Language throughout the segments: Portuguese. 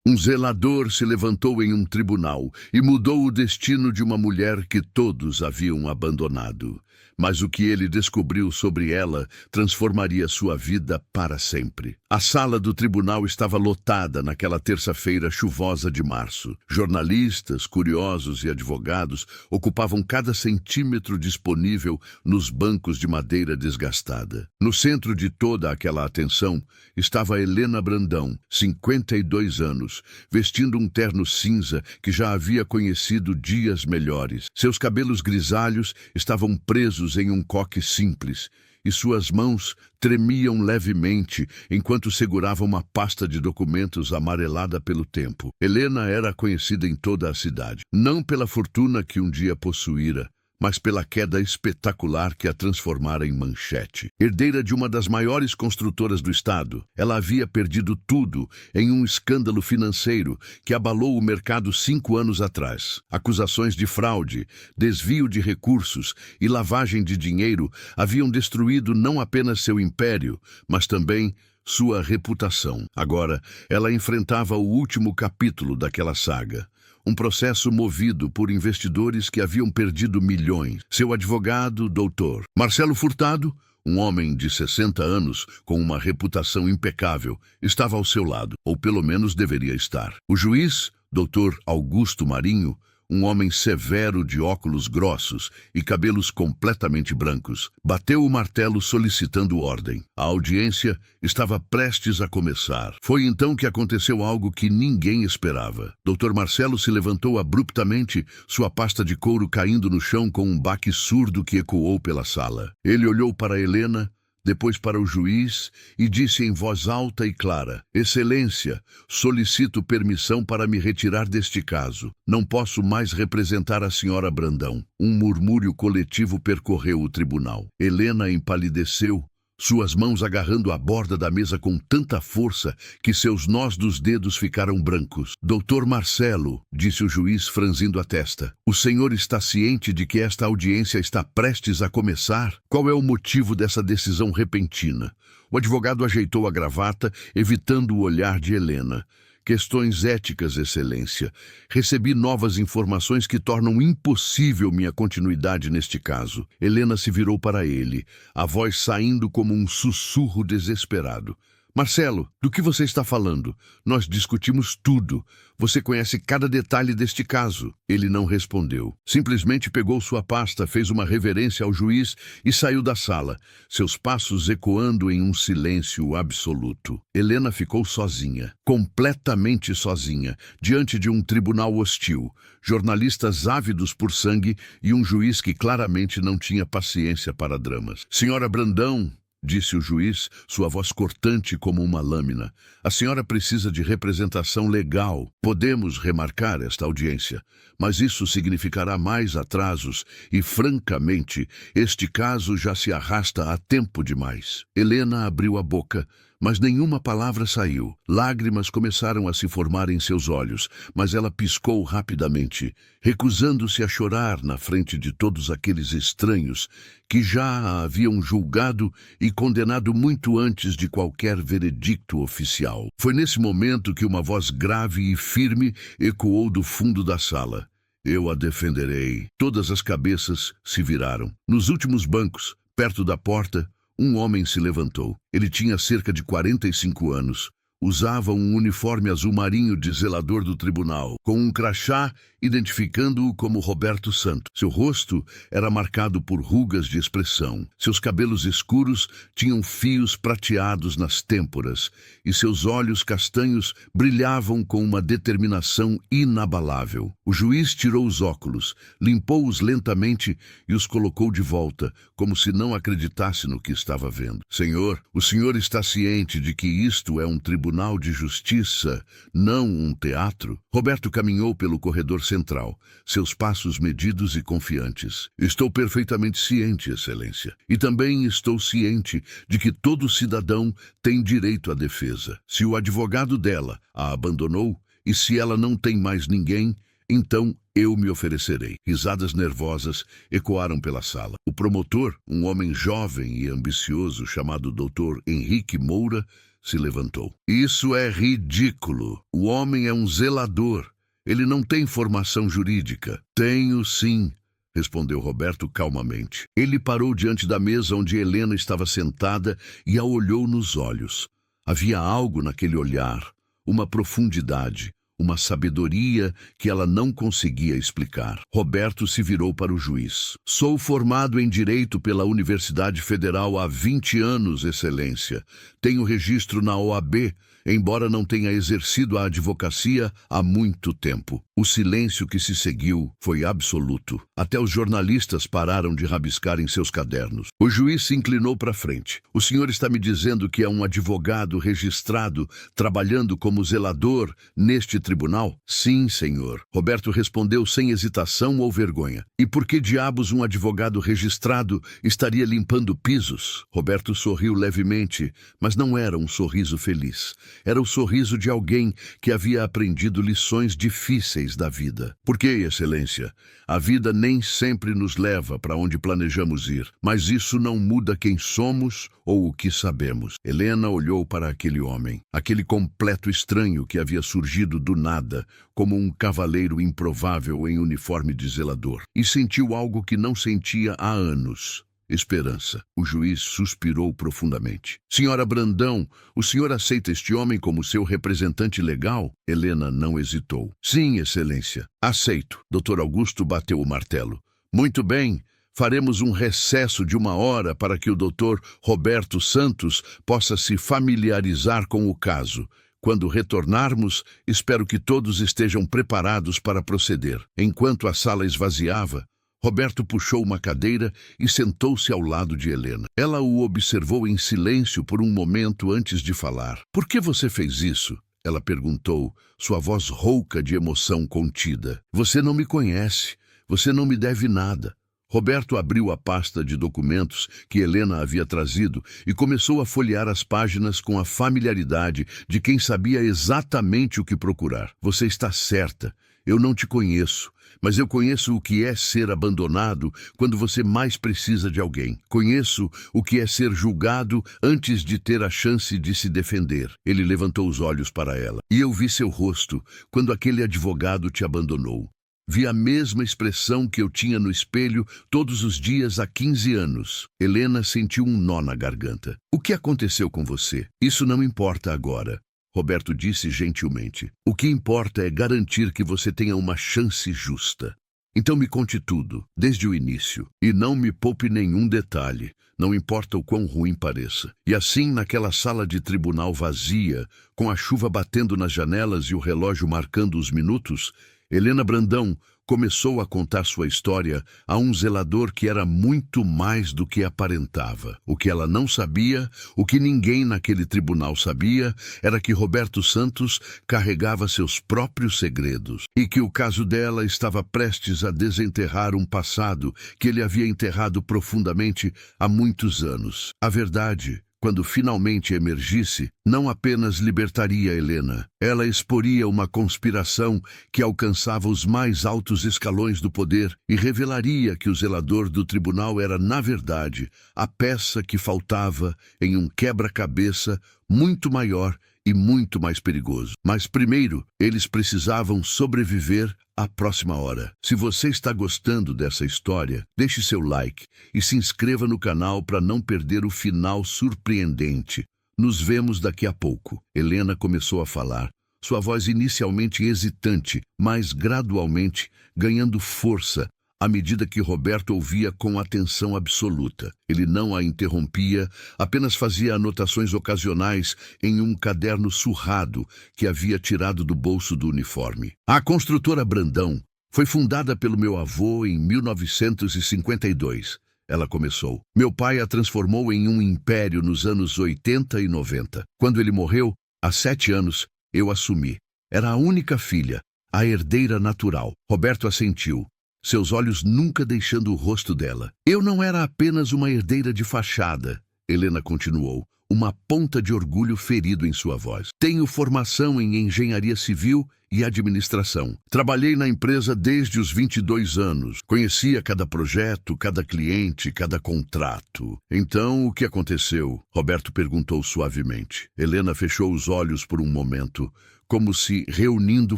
Um zelador se levantou em um tribunal e mudou o destino de uma mulher que todos haviam abandonado. Mas o que ele descobriu sobre ela transformaria sua vida para sempre. A sala do tribunal estava lotada naquela terça-feira chuvosa de março. Jornalistas, curiosos e advogados ocupavam cada centímetro disponível nos bancos de madeira desgastada. No centro de toda aquela atenção estava Helena Brandão, 52 anos, vestindo um terno cinza que já havia conhecido dias melhores. Seus cabelos grisalhos estavam presos em um coque simples e suas mãos tremiam levemente enquanto segurava uma pasta de documentos amarelada pelo tempo. Helena era conhecida em toda a cidade, não pela fortuna que um dia possuíra, mas pela queda espetacular que a transformara em manchete. Herdeira de uma das maiores construtoras do estado, ela havia perdido tudo em um escândalo financeiro que abalou o mercado 5 anos atrás. Acusações de fraude, desvio de recursos e lavagem de dinheiro haviam destruído não apenas seu império, mas também sua reputação. Agora, ela enfrentava o último capítulo daquela saga. Um processo movido por investidores que haviam perdido milhões. Seu advogado, Dr. Marcelo Furtado, um homem de 60 anos com uma reputação impecável, estava ao seu lado, ou pelo menos deveria estar. O juiz, Dr. Augusto Marinho, um homem severo de óculos grossos e cabelos completamente brancos, bateu o martelo solicitando ordem. A audiência estava prestes a começar. Foi então que aconteceu algo que ninguém esperava. Dr. Marcelo se levantou abruptamente, sua pasta de couro caindo no chão com um baque surdo que ecoou pela sala. Ele olhou para Helena, depois para o juiz e disse em voz alta e clara: Excelência, solicito permissão para me retirar deste caso. Não posso mais representar a senhora Brandão. Um murmúrio coletivo percorreu o tribunal. Helena empalideceu, suas mãos agarrando a borda da mesa com tanta força que seus nós dos dedos ficaram brancos. Doutor Marcelo, disse o juiz franzindo a testa, o senhor está ciente de que esta audiência está prestes a começar? Qual é o motivo dessa decisão repentina? O advogado ajeitou a gravata, evitando o olhar de Helena. Questões éticas, Excelência. Recebi novas informações que tornam impossível minha continuidade neste caso. Helena se virou para ele, a voz saindo como um sussurro desesperado. Marcelo, do que você está falando? Nós discutimos tudo. Você conhece cada detalhe deste caso. Ele não respondeu. Simplesmente pegou sua pasta, fez uma reverência ao juiz e saiu da sala, seus passos ecoando em um silêncio absoluto. Helena ficou sozinha, completamente sozinha, diante de um tribunal hostil, jornalistas ávidos por sangue e um juiz que claramente não tinha paciência para dramas. Senhora Brandão, disse o juiz, sua voz cortante como uma lâmina. A senhora precisa de representação legal. Podemos remarcar esta audiência, mas isso significará mais atrasos e, francamente, este caso já se arrasta há tempo demais. Helena abriu a boca, mas nenhuma palavra saiu. Lágrimas começaram a se formar em seus olhos, mas ela piscou rapidamente, recusando-se a chorar na frente de todos aqueles estranhos que já a haviam julgado e condenado muito antes de qualquer veredicto oficial. Foi nesse momento que uma voz grave e firme ecoou do fundo da sala. Eu a defenderei. Todas as cabeças se viraram. Nos últimos bancos, perto da porta, um homem se levantou. Ele tinha cerca de 45 anos. Usava um uniforme azul marinho de zelador do tribunal, com um crachá identificando-o como Roberto Santos. Seu rosto era marcado por rugas de expressão. Seus cabelos escuros tinham fios prateados nas têmporas e seus olhos castanhos brilhavam com uma determinação inabalável. O juiz tirou os óculos, limpou-os lentamente e os colocou de volta, como se não acreditasse no que estava vendo. Senhor, o senhor está ciente de que isto é um tribunal de justiça, não um teatro? Roberto caminhou pelo corredor central, seus passos medidos e confiantes. Estou perfeitamente ciente, Excelência. E também estou ciente de que todo cidadão tem direito à defesa. Se o advogado dela a abandonou e se ela não tem mais ninguém, então eu me oferecerei. Risadas nervosas ecoaram pela sala. O promotor, um homem jovem e ambicioso chamado Dr. Henrique Moura, se levantou. Isso é ridículo. O homem é um zelador. Ele não tem formação jurídica. Tenho sim, respondeu Roberto calmamente. Ele parou diante da mesa onde Helena estava sentada e a olhou nos olhos. Havia algo naquele olhar, uma profundidade, uma sabedoria que ela não conseguia explicar. Roberto se virou para o juiz. Sou formado em Direito pela Universidade Federal há 20 anos, Excelência. Tenho registro na OAB, embora não tenha exercido a advocacia há muito tempo. O silêncio que se seguiu foi absoluto. Até os jornalistas pararam de rabiscar em seus cadernos. O juiz se inclinou para frente. O senhor está me dizendo que é um advogado registrado trabalhando como zelador neste tribunal? Sim, senhor. Roberto respondeu sem hesitação ou vergonha. E por que diabos um advogado registrado estaria limpando pisos? Roberto sorriu levemente, mas não era um sorriso feliz. Era o sorriso de alguém que havia aprendido lições difíceis da vida. Por que, Excelência? A vida nem sempre nos leva para onde planejamos ir, mas isso não muda quem somos ou o que sabemos. Helena olhou para aquele homem, aquele completo estranho que havia surgido do nada, como um cavaleiro improvável em uniforme de zelador, e sentiu algo que não sentia há anos. Esperança. O juiz suspirou profundamente. Senhora Brandão, o senhor aceita este homem como seu representante legal? Helena não hesitou. Sim, Excelência. Aceito. Dr. Augusto bateu o martelo. Muito bem. Faremos um recesso de 1 hora para que o Dr. Roberto Santos possa se familiarizar com o caso. Quando retornarmos, espero que todos estejam preparados para proceder. Enquanto a sala esvaziava, Roberto puxou uma cadeira e sentou-se ao lado de Helena. Ela o observou em silêncio por um momento antes de falar. Por que você fez isso? Ela perguntou, sua voz rouca de emoção contida. Você não me conhece. Você não me deve nada. Roberto abriu a pasta de documentos que Helena havia trazido e começou a folhear as páginas com a familiaridade de quem sabia exatamente o que procurar. Você está certa. Eu não te conheço. Mas eu conheço o que é ser abandonado quando você mais precisa de alguém. Conheço o que é ser julgado antes de ter a chance de se defender. Ele levantou os olhos para ela. E eu vi seu rosto quando aquele advogado te abandonou. Vi a mesma expressão que eu tinha no espelho todos os dias há 15 anos. Helena sentiu um nó na garganta. O que aconteceu com você? Isso não importa agora. Roberto disse gentilmente. O que importa é garantir que você tenha uma chance justa. Então me conte tudo, desde o início, e não me poupe nenhum detalhe, não importa o quão ruim pareça. E assim, naquela sala de tribunal vazia, com a chuva batendo nas janelas e o relógio marcando os minutos, Helena Brandão começou a contar sua história a um zelador que era muito mais do que aparentava. O que ela não sabia, o que ninguém naquele tribunal sabia, era que Roberto Santos carregava seus próprios segredos e que o caso dela estava prestes a desenterrar um passado que ele havia enterrado profundamente há muitos anos. A verdade, quando finalmente emergisse, não apenas libertaria Helena, ela exporia uma conspiração que alcançava os mais altos escalões do poder e revelaria que o zelador do tribunal era, na verdade, a peça que faltava em um quebra-cabeça muito maior e muito mais perigoso. Mas primeiro, eles precisavam sobreviver à próxima hora. Se você está gostando dessa história, deixe seu like e se inscreva no canal para não perder o final surpreendente. Nos vemos daqui a pouco. Helena começou a falar, sua voz inicialmente hesitante, mas gradualmente ganhando força à medida que Roberto ouvia com atenção absoluta. Ele não a interrompia, apenas fazia anotações ocasionais em um caderno surrado que havia tirado do bolso do uniforme. A construtora Brandão foi fundada pelo meu avô em 1952. Ela começou. Meu pai a transformou em um império nos anos 80 e 90. Quando ele morreu, há 7 anos, eu assumi. Era a única filha, a herdeira natural. Roberto assentiu, seus olhos nunca deixando o rosto dela. Eu não era apenas uma herdeira de fachada, Helena continuou. uma ponta de orgulho ferido em sua voz. Tenho formação em engenharia civil e administração. Trabalhei na empresa desde os 22 anos. Conhecia cada projeto, cada cliente, cada contrato. Então, o que aconteceu? Roberto perguntou suavemente. Helena fechou os olhos por um momento, como se reunindo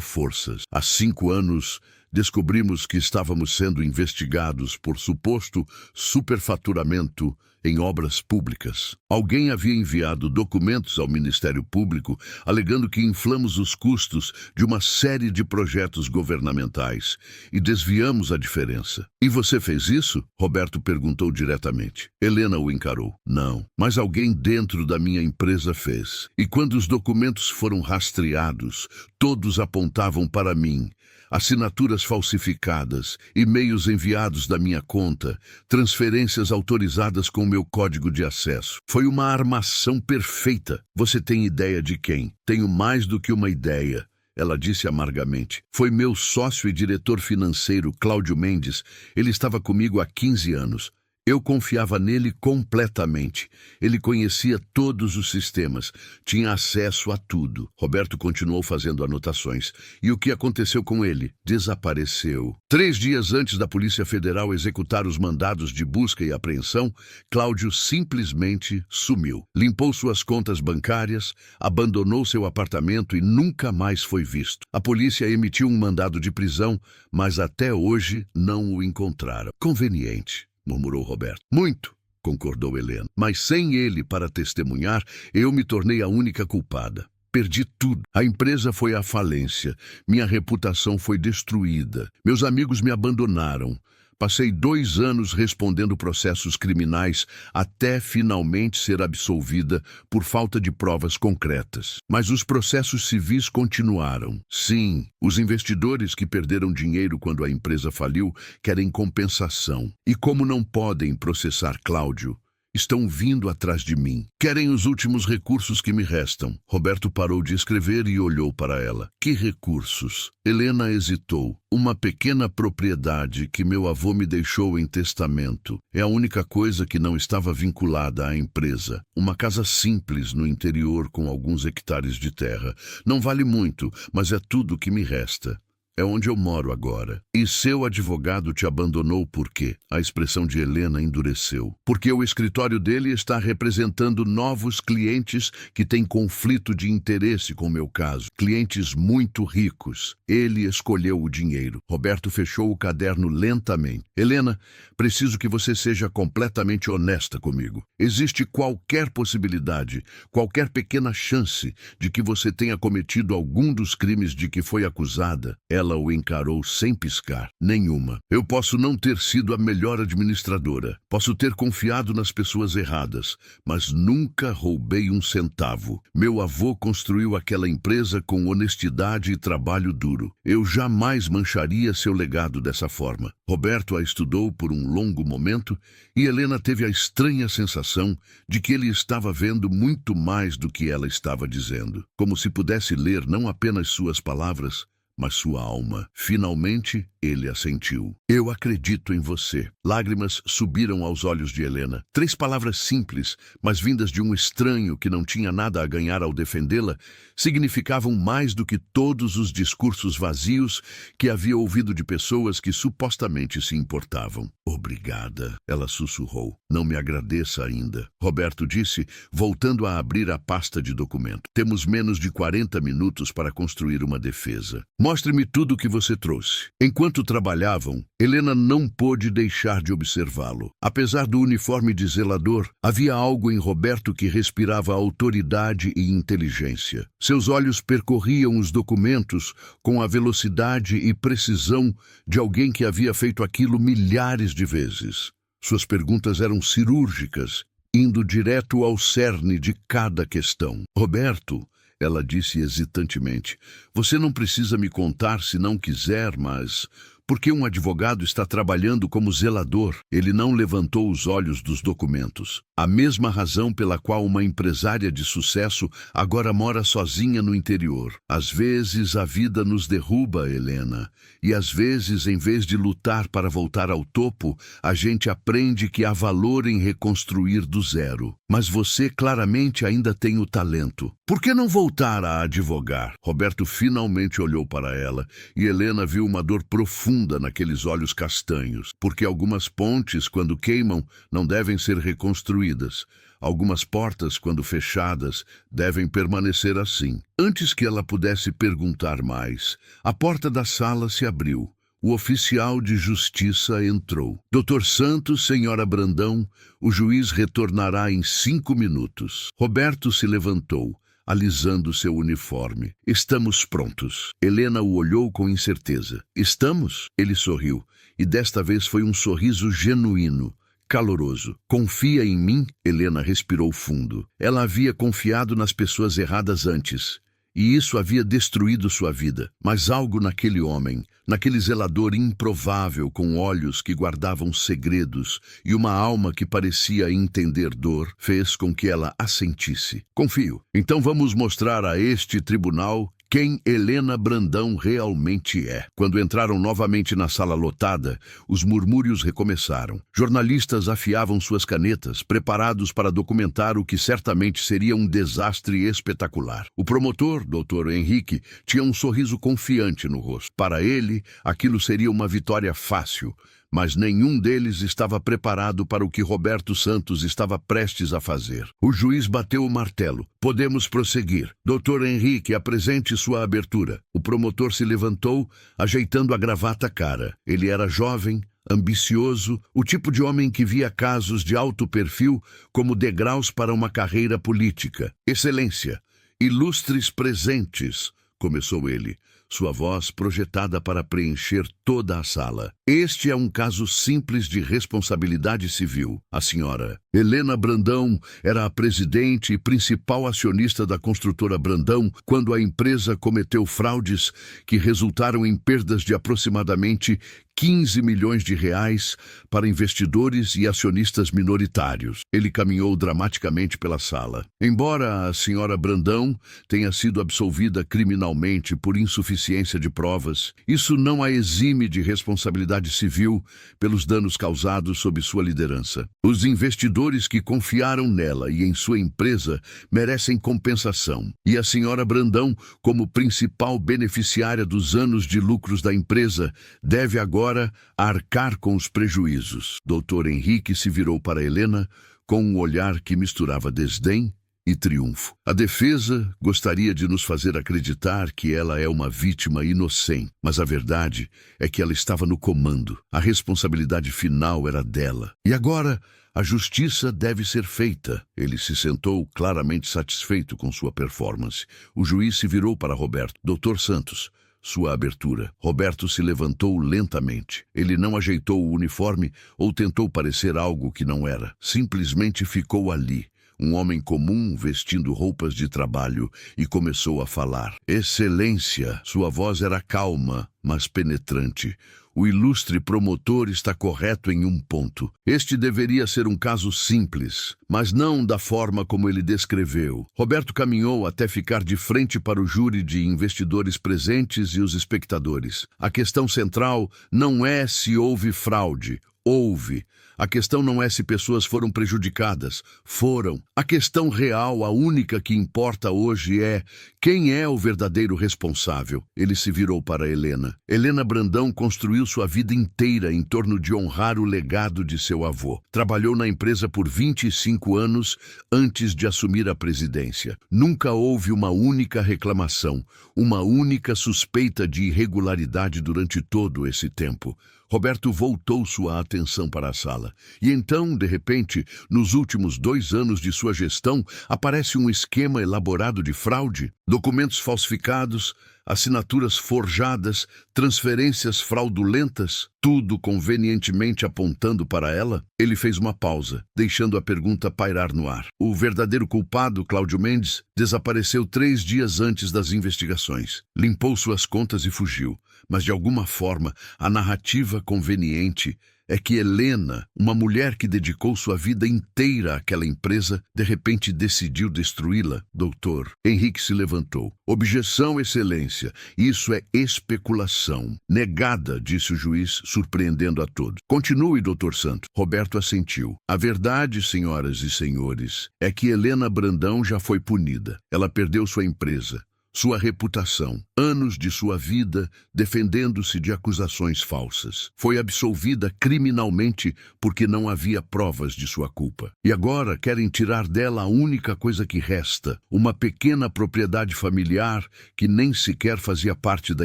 forças. Há 5 anos, descobrimos que estávamos sendo investigados por suposto superfaturamento em obras públicas. Alguém havia enviado documentos ao Ministério Público alegando que inflamos os custos de uma série de projetos governamentais e desviamos a diferença. E você fez isso? Roberto perguntou diretamente. Helena o encarou. Não, mas alguém dentro da minha empresa fez. E quando os documentos foram rastreados, todos apontavam para mim. Assinaturas falsificadas, e-mails enviados da minha conta, transferências autorizadas com meu código de acesso. Foi uma armação perfeita. Você tem ideia de quem? Tenho mais do que uma ideia. Ela disse amargamente. Foi meu sócio e diretor financeiro, Cláudio Mendes. Ele estava comigo há 15 anos. Eu confiava nele completamente. Ele conhecia todos os sistemas, tinha acesso a tudo. Roberto continuou fazendo anotações. E o que aconteceu com ele? Desapareceu. 3 dias antes da Polícia Federal executar os mandados de busca e apreensão, Cláudio simplesmente sumiu. Limpou suas contas bancárias, abandonou seu apartamento e nunca mais foi visto. A polícia emitiu um mandado de prisão, mas até hoje não o encontraram. Conveniente, murmurou Roberto. Muito, concordou Helena. Mas sem ele para testemunhar, eu me tornei a única culpada. Perdi tudo. A empresa foi à falência. Minha reputação foi destruída. Meus amigos me abandonaram. Passei 2 anos respondendo processos criminais até finalmente ser absolvida por falta de provas concretas. Mas os processos civis continuaram. Sim, os investidores que perderam dinheiro quando a empresa faliu querem compensação. E como não podem processar Cláudio, estão vindo atrás de mim. Querem os últimos recursos que me restam. Roberto parou de escrever e olhou para ela. Que recursos? Helena hesitou. Uma pequena propriedade que meu avô me deixou em testamento. É a única coisa que não estava vinculada à empresa. Uma casa simples no interior com alguns hectares de terra. Não vale muito, mas é tudo que me resta. É onde eu moro agora. E seu advogado te abandonou por quê? A expressão de Helena endureceu. Porque o escritório dele está representando novos clientes que têm conflito de interesse com meu caso. Clientes muito ricos. Ele escolheu o dinheiro. Roberto fechou o caderno lentamente. Helena, preciso que você seja completamente honesta comigo. Existe qualquer possibilidade, qualquer pequena chance de que você tenha cometido algum dos crimes de que foi acusada? Ela o encarou sem piscar. Nenhuma. Eu posso não ter sido a melhor administradora. Posso ter confiado nas pessoas erradas, mas nunca roubei um centavo. Meu avô construiu aquela empresa com honestidade e trabalho duro. Eu jamais mancharia seu legado dessa forma. Roberto a estudou por um longo momento e Helena teve a estranha sensação de que ele estava vendo muito mais do que ela estava dizendo. Como se pudesse ler não apenas suas palavras, mas sua alma. Finalmente, ele assentiu. Eu acredito em você. Lágrimas subiram aos olhos de Helena. 3 palavras simples, mas vindas de um estranho que não tinha nada a ganhar ao defendê-la, significavam mais do que todos os discursos vazios que havia ouvido de pessoas que supostamente se importavam. Obrigada, ela sussurrou. Não me agradeça ainda. Roberto disse, voltando a abrir a pasta de documento. Temos menos de 40 minutos para construir uma defesa. Mostre-me tudo o que você trouxe. Enquanto trabalhavam, Helena não pôde deixar de observá-lo. Apesar do uniforme de zelador, havia algo em Roberto que respirava autoridade e inteligência. Seus olhos percorriam os documentos com a velocidade e precisão de alguém que havia feito aquilo milhares de vezes. Suas perguntas eram cirúrgicas, indo direto ao cerne de cada questão. Roberto, ela disse hesitantemente, você não precisa me contar se não quiser, mas Porque um advogado está trabalhando como zelador. Ele não levantou os olhos dos documentos. A mesma razão pela qual uma empresária de sucesso agora mora sozinha no interior. Às vezes a vida nos derruba, Helena. E às vezes, em vez de lutar para voltar ao topo, a gente aprende que há valor em reconstruir do zero. Mas você claramente ainda tem o talento. Por que não voltar a advogar? Roberto finalmente olhou para ela e Helena viu uma dor profunda naqueles olhos castanhos. Porque algumas pontes, quando queimam, não devem ser reconstruídas. Algumas portas, quando fechadas, devem permanecer assim. Antes que ela pudesse perguntar mais, a porta da sala se abriu. O oficial de justiça entrou. Dr. Santos, senhora Brandão, o juiz retornará em 5 minutos. Roberto se levantou, alisando seu uniforme. Estamos prontos. Helena o olhou com incerteza. Estamos? Ele sorriu, e desta vez foi um sorriso genuíno. Caloroso. Confia em mim? Helena respirou fundo. Ela havia confiado nas pessoas erradas antes, e isso havia destruído sua vida. Mas algo naquele homem, naquele zelador improvável com olhos que guardavam segredos e uma alma que parecia entender dor, fez com que ela assentisse. Confio. Então vamos mostrar a este tribunal quem Helena Brandão realmente é. Quando entraram novamente na sala lotada, os murmúrios recomeçaram. Jornalistas afiavam suas canetas, preparados para documentar o que certamente seria um desastre espetacular. O promotor, Dr. Henrique, tinha um sorriso confiante no rosto. Para ele, aquilo seria uma vitória fácil. Mas nenhum deles estava preparado para o que Roberto Santos estava prestes a fazer. O juiz bateu o martelo. Podemos prosseguir. Dr. Henrique, apresente sua abertura. O promotor se levantou, ajeitando a gravata cara. Ele era jovem, ambicioso, o tipo de homem que via casos de alto perfil como degraus para uma carreira política. Excelência, ilustres presentes, começou ele, sua voz projetada para preencher toda a sala. Este é um caso simples de responsabilidade civil. A senhora Helena Brandão era a presidente e principal acionista da construtora Brandão quando a empresa cometeu fraudes que resultaram em perdas de aproximadamente 15 milhões de reais para investidores e acionistas minoritários. Ele caminhou dramaticamente pela sala. Embora a senhora Brandão tenha sido absolvida criminalmente por insuficiência de provas, isso não a exime de responsabilidade civil pelos danos causados sob sua liderança. Os investidores que confiaram nela e em sua empresa merecem compensação. E a senhora Brandão, como principal beneficiária dos anos de lucros da empresa, deve agora arcar com os prejuízos. Dr. Henrique se virou para Helena com um olhar que misturava desdém e triunfo. A defesa gostaria de nos fazer acreditar que ela é uma vítima inocente, mas a verdade é que ela estava no comando. A responsabilidade final era dela. E agora, a justiça deve ser feita. Ele se sentou claramente satisfeito com sua performance. O juiz se virou para Roberto. Dr. Santos, sua abertura. Roberto se levantou lentamente. Ele não ajeitou o uniforme ou tentou parecer algo que não era. Simplesmente ficou ali. Um homem comum vestindo roupas de trabalho, e começou a falar. Excelência! Sua voz era calma, mas penetrante. O ilustre promotor está correto em um ponto. Este deveria ser um caso simples, mas não da forma como ele descreveu. Roberto caminhou até ficar de frente para o júri de investidores presentes e os espectadores. A questão central não é se houve fraude. Houve. A questão não é se pessoas foram prejudicadas. Foram. A questão real, a única que importa hoje é quem é o verdadeiro responsável. Ele se virou para Helena. Helena Brandão construiu sua vida inteira em torno de honrar o legado de seu avô. Trabalhou na empresa por 25 anos antes de assumir a presidência. Nunca houve uma única reclamação, uma única suspeita de irregularidade durante todo esse tempo. Roberto voltou sua atenção para a sala. dela. E então, de repente, nos últimos 2 anos de sua gestão, aparece um esquema elaborado de fraude, documentos falsificados, assinaturas forjadas, transferências fraudulentas, tudo convenientemente apontando para ela. Ele fez uma pausa, deixando a pergunta pairar no ar. O verdadeiro culpado, Cláudio Mendes, desapareceu 3 dias antes das investigações. Limpou suas contas e fugiu. Mas, de alguma forma, a narrativa conveniente é que Helena, uma mulher que dedicou sua vida inteira àquela empresa, de repente decidiu destruí-la. Doutor, Henrique se levantou. Objeção, excelência. Isso é especulação. Negada, disse o juiz, surpreendendo a todos. Continue, doutor Santos. Roberto assentiu. A verdade, senhoras e senhores, é que Helena Brandão já foi punida. Ela perdeu sua empresa, sua reputação, anos de sua vida defendendo-se de acusações falsas. Foi absolvida criminalmente porque não havia provas de sua culpa. E agora querem tirar dela a única coisa que resta, uma pequena propriedade familiar que nem sequer fazia parte da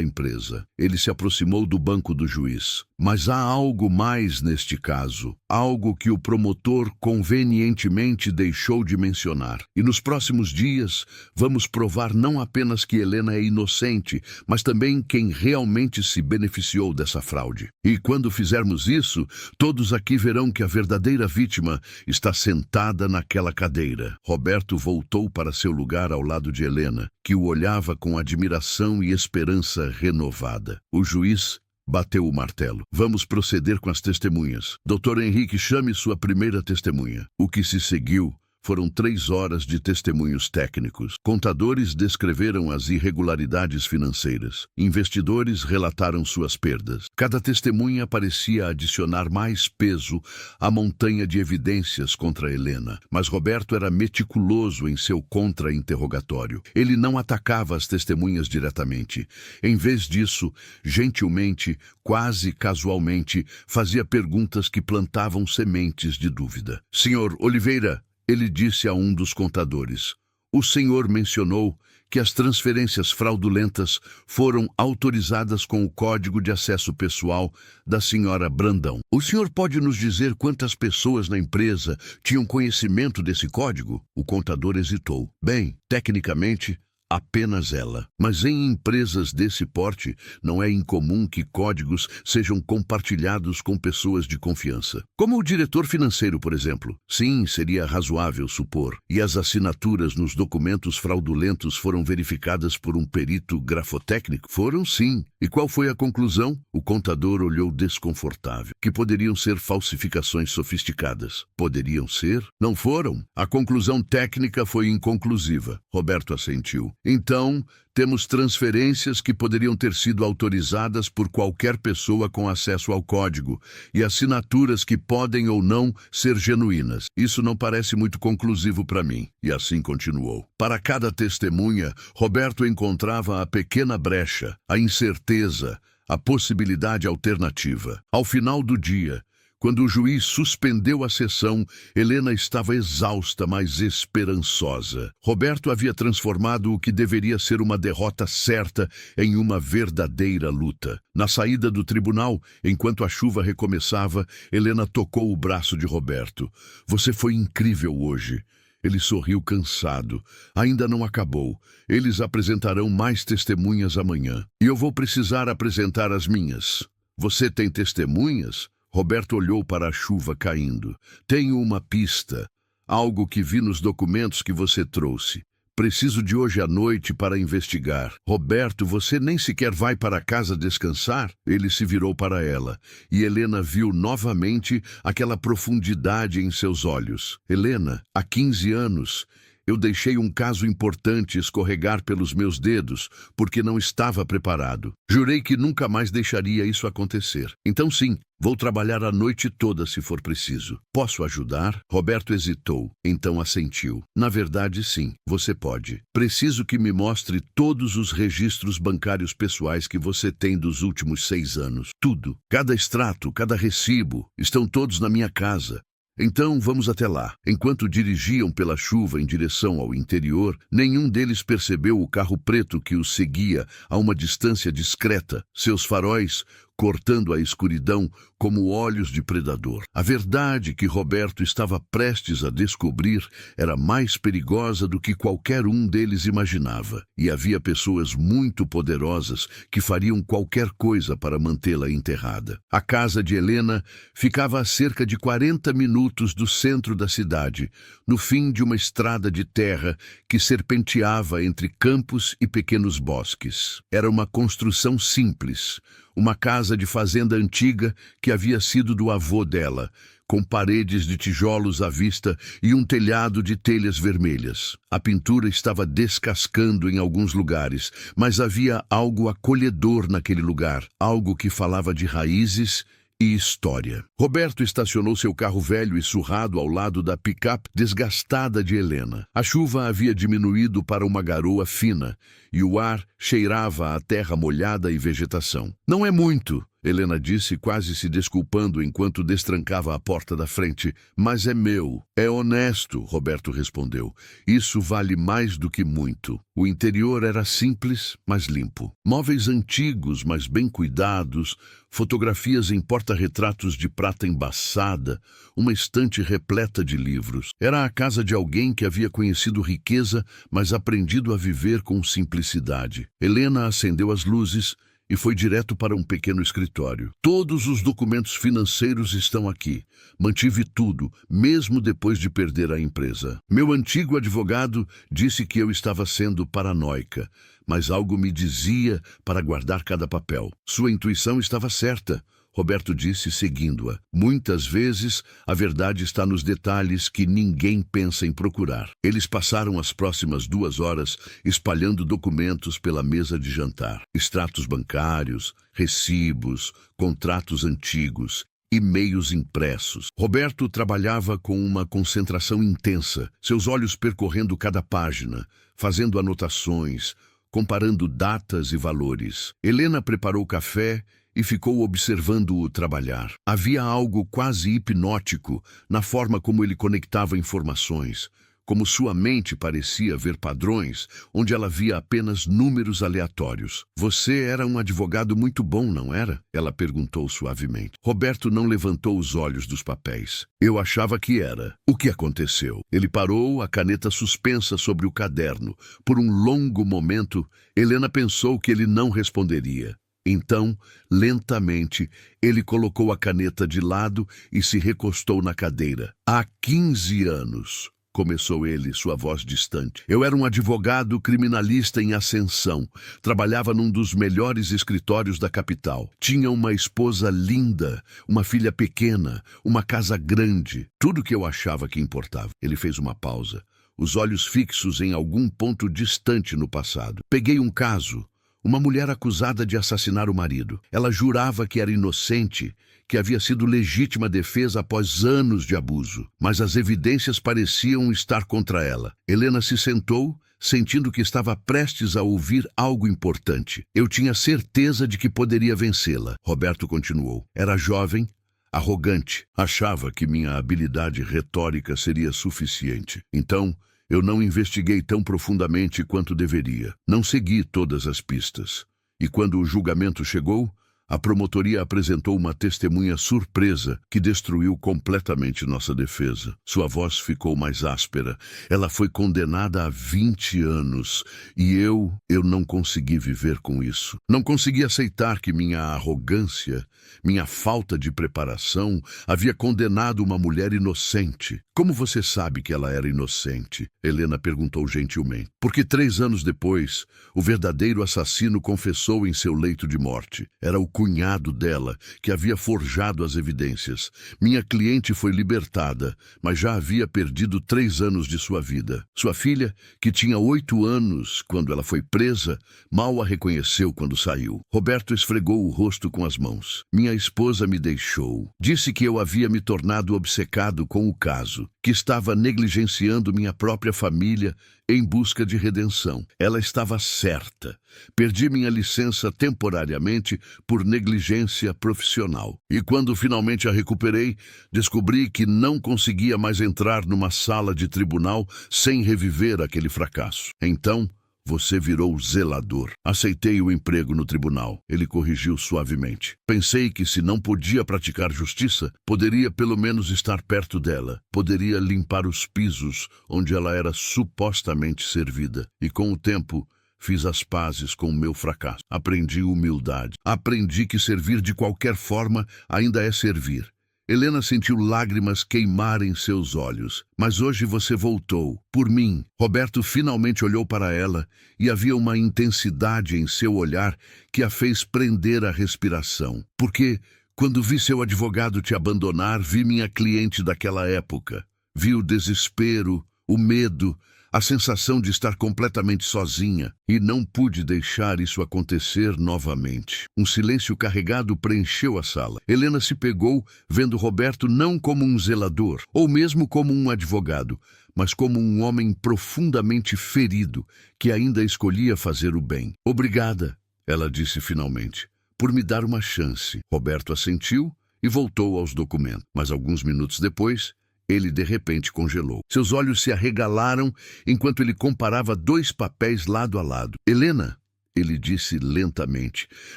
empresa. Ele se aproximou do banco do juiz. Mas há algo mais neste caso, algo que o promotor convenientemente deixou de mencionar. E nos próximos dias vamos provar não apenas que Helena é inocente, mas também quem realmente se beneficiou dessa fraude. E quando fizermos isso, todos aqui verão que a verdadeira vítima está sentada naquela cadeira. Roberto voltou para seu lugar ao lado de Helena, que o olhava com admiração e esperança renovada. O juiz bateu o martelo. Vamos proceder com as testemunhas. Dr. Henrique, chame sua primeira testemunha. O que se seguiu foram 3 horas de testemunhos técnicos. Contadores descreveram as irregularidades financeiras. Investidores relataram suas perdas. Cada testemunha parecia adicionar mais peso à montanha de evidências contra Helena. Mas Roberto era meticuloso em seu contra-interrogatório. Ele não atacava as testemunhas diretamente. Em vez disso, gentilmente, quase casualmente, fazia perguntas que plantavam sementes de dúvida. Senhor Oliveira, ele disse a um dos contadores, o senhor mencionou que as transferências fraudulentas foram autorizadas com o Código de Acesso Pessoal da senhora Brandão. O senhor pode nos dizer quantas pessoas na empresa tinham conhecimento desse código? O contador hesitou. Bem, tecnicamente, apenas ela. Mas em empresas desse porte, não é incomum que códigos sejam compartilhados com pessoas de confiança. Como o diretor financeiro, por exemplo. Sim, seria razoável supor. E as assinaturas nos documentos fraudulentos foram verificadas por um perito grafotécnico? Foram sim. E qual foi a conclusão? O contador olhou desconfortável. Que poderiam ser falsificações sofisticadas. Poderiam ser? Não foram. A conclusão técnica foi inconclusiva. Roberto assentiu. Então, temos transferências que poderiam ter sido autorizadas por qualquer pessoa com acesso ao código e assinaturas que podem ou não ser genuínas. Isso não parece muito conclusivo para mim. E assim continuou. Para cada testemunha, Roberto encontrava a pequena brecha, a incerteza, a possibilidade alternativa. Ao final do dia, quando o juiz suspendeu a sessão, Helena estava exausta, mas esperançosa. Roberto havia transformado o que deveria ser uma derrota certa em uma verdadeira luta. Na saída do tribunal, enquanto a chuva recomeçava, Helena tocou o braço de Roberto. Você foi incrível hoje. Ele sorriu cansado. Ainda não acabou. Eles apresentarão mais testemunhas amanhã. E eu vou precisar apresentar as minhas. Você tem testemunhas? Roberto olhou para a chuva caindo. Tenho uma pista, algo que vi nos documentos que você trouxe. Preciso de hoje à noite para investigar. Roberto, você nem sequer vai para casa descansar? Ele se virou para ela, e Helena viu novamente aquela profundidade em seus olhos. Helena, há 15 anos... eu deixei um caso importante escorregar pelos meus dedos, porque não estava preparado. Jurei que nunca mais deixaria isso acontecer. Então sim, vou trabalhar a noite toda se for preciso. Posso ajudar? Roberto hesitou, então assentiu. Na verdade, sim, você pode. Preciso que me mostre todos os registros bancários pessoais que você tem dos últimos 6 anos. Tudo. Cada extrato, cada recibo, estão todos na minha casa. Então vamos até lá. Enquanto dirigiam pela chuva em direção ao interior, nenhum deles percebeu o carro preto que os seguia a uma distância discreta. Seus faróis, cortando a escuridão como olhos de predador. A verdade que Roberto estava prestes a descobrir era mais perigosa do que qualquer um deles imaginava, e havia pessoas muito poderosas que fariam qualquer coisa para mantê-la enterrada. A casa de Helena ficava a cerca de 40 minutos do centro da cidade, no fim de uma estrada de terra que serpenteava entre campos e pequenos bosques. Era uma construção simples, uma casa de fazenda antiga que havia sido do avô dela, com paredes de tijolos à vista e um telhado de telhas vermelhas. A pintura estava descascando em alguns lugares, mas havia algo acolhedor naquele lugar, algo que falava de raízes e história. Roberto estacionou seu carro velho e surrado ao lado da picape desgastada de Helena. A chuva havia diminuído para uma garoa fina e o ar cheirava a terra molhada e vegetação. "Não é muito", Helena disse, quase se desculpando enquanto destrancava a porta da frente. "Mas é meu. É honesto", Roberto respondeu. "Isso vale mais do que muito." O interior era simples, mas limpo. Móveis antigos, mas bem cuidados, fotografias em porta-retratos de prata embaçada, uma estante repleta de livros. Era a casa de alguém que havia conhecido riqueza, mas aprendido a viver com simplicidade. Helena acendeu as luzes e foi direto para um pequeno escritório. "Todos os documentos financeiros estão aqui. Mantive tudo, mesmo depois de perder a empresa. Meu antigo advogado disse que eu estava sendo paranoica, mas algo me dizia para guardar cada papel. Sua intuição estava certa", Roberto disse, seguindo-a. "Muitas vezes, a verdade está nos detalhes que ninguém pensa em procurar." Eles passaram as próximas 2 horas espalhando documentos pela mesa de jantar. Extratos bancários, recibos, contratos antigos, e-mails impressos. Roberto trabalhava com uma concentração intensa, seus olhos percorrendo cada página, fazendo anotações, comparando datas e valores. Helena preparou café e ficou observando-o trabalhar. Havia algo quase hipnótico na forma como ele conectava informações, como sua mente parecia ver padrões onde ela via apenas números aleatórios. "Você era um advogado muito bom, não era?" ela perguntou suavemente. Roberto não levantou os olhos dos papéis. "Eu achava que era." "O que aconteceu?" Ele parou, a caneta suspensa sobre o caderno. Por um longo momento, Helena pensou que ele não responderia. Então, lentamente, ele colocou a caneta de lado e se recostou na cadeira. "Há 15 anos, começou ele, sua voz distante. "Eu era um advogado criminalista em ascensão. Trabalhava num dos melhores escritórios da capital. Tinha uma esposa linda, uma filha pequena, uma casa grande. Tudo que eu achava que importava." Ele fez uma pausa, os olhos fixos em algum ponto distante no passado. "Peguei um caso. Uma mulher acusada de assassinar o marido. Ela jurava que era inocente, que havia sido legítima defesa após anos de abuso. Mas as evidências pareciam estar contra ela." Helena se sentou, sentindo que estava prestes a ouvir algo importante. "Eu tinha certeza de que poderia vencê-la." Roberto continuou. "Era jovem, arrogante. Achava que minha habilidade retórica seria suficiente. Então, eu não investiguei tão profundamente quanto deveria. Não segui todas as pistas. E quando o julgamento chegou, a promotoria apresentou uma testemunha surpresa que destruiu completamente nossa defesa." Sua voz ficou mais áspera. "Ela foi condenada a 20 anos e eu não consegui viver com isso. Não consegui aceitar que minha arrogância, minha falta de preparação havia condenado uma mulher inocente." "Como você sabe que ela era inocente?" Helena perguntou gentilmente. "Porque 3 anos depois, o verdadeiro assassino confessou em seu leito de morte. Era o cunhado dela que havia forjado as evidências. Minha cliente foi libertada, mas já havia perdido 3 anos de sua vida. Sua filha, que tinha 8 anos quando ela foi presa, mal a reconheceu quando saiu." Roberto esfregou o rosto com as mãos. "Minha esposa me deixou. Disse que eu havia me tornado obcecado com o caso, que estava negligenciando minha própria família em busca de redenção. Ela estava certa. Perdi minha licença temporariamente por negligência profissional. E quando finalmente a recuperei, descobri que não conseguia mais entrar numa sala de tribunal sem reviver aquele fracasso. Então, Você virou zelador. Aceitei o emprego no tribunal. Ele corrigiu suavemente. Pensei que se não podia praticar justiça, poderia pelo menos estar perto dela. Poderia limpar os pisos onde ela era supostamente servida. E com o tempo, fiz as pazes com o meu fracasso. Aprendi humildade. Aprendi que servir de qualquer forma ainda é servir. Helena sentiu lágrimas queimar em seus olhos. Mas hoje você voltou. Por mim. Roberto finalmente olhou para ela e havia uma intensidade em seu olhar que a fez prender a respiração. Porque, quando vi seu advogado te abandonar, vi minha cliente daquela época. Vi o desespero, o medo, a sensação de estar completamente sozinha, e não pude deixar isso acontecer novamente. Um silêncio carregado preencheu a sala. Helena se pegou, vendo Roberto não como um zelador, ou mesmo como um advogado, mas como um homem profundamente ferido, que ainda escolhia fazer o bem. Obrigada, ela disse finalmente, por me dar uma chance. Roberto assentiu e voltou aos documentos, mas alguns minutos depois, ele de repente congelou. Seus olhos se arregalaram enquanto ele comparava dois papéis lado a lado. Helena, ele disse lentamente,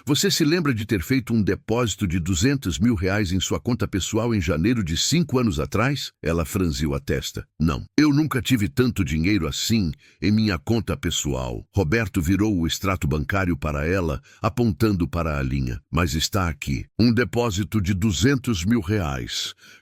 você se lembra de ter feito um depósito de R$200 mil em sua conta pessoal em janeiro de 5 anos atrás? Ela franziu a testa. Não, eu nunca tive tanto dinheiro assim em minha conta pessoal. Roberto virou o extrato bancário para ela, apontando para a linha. Mas está aqui, um depósito de R$200 mil,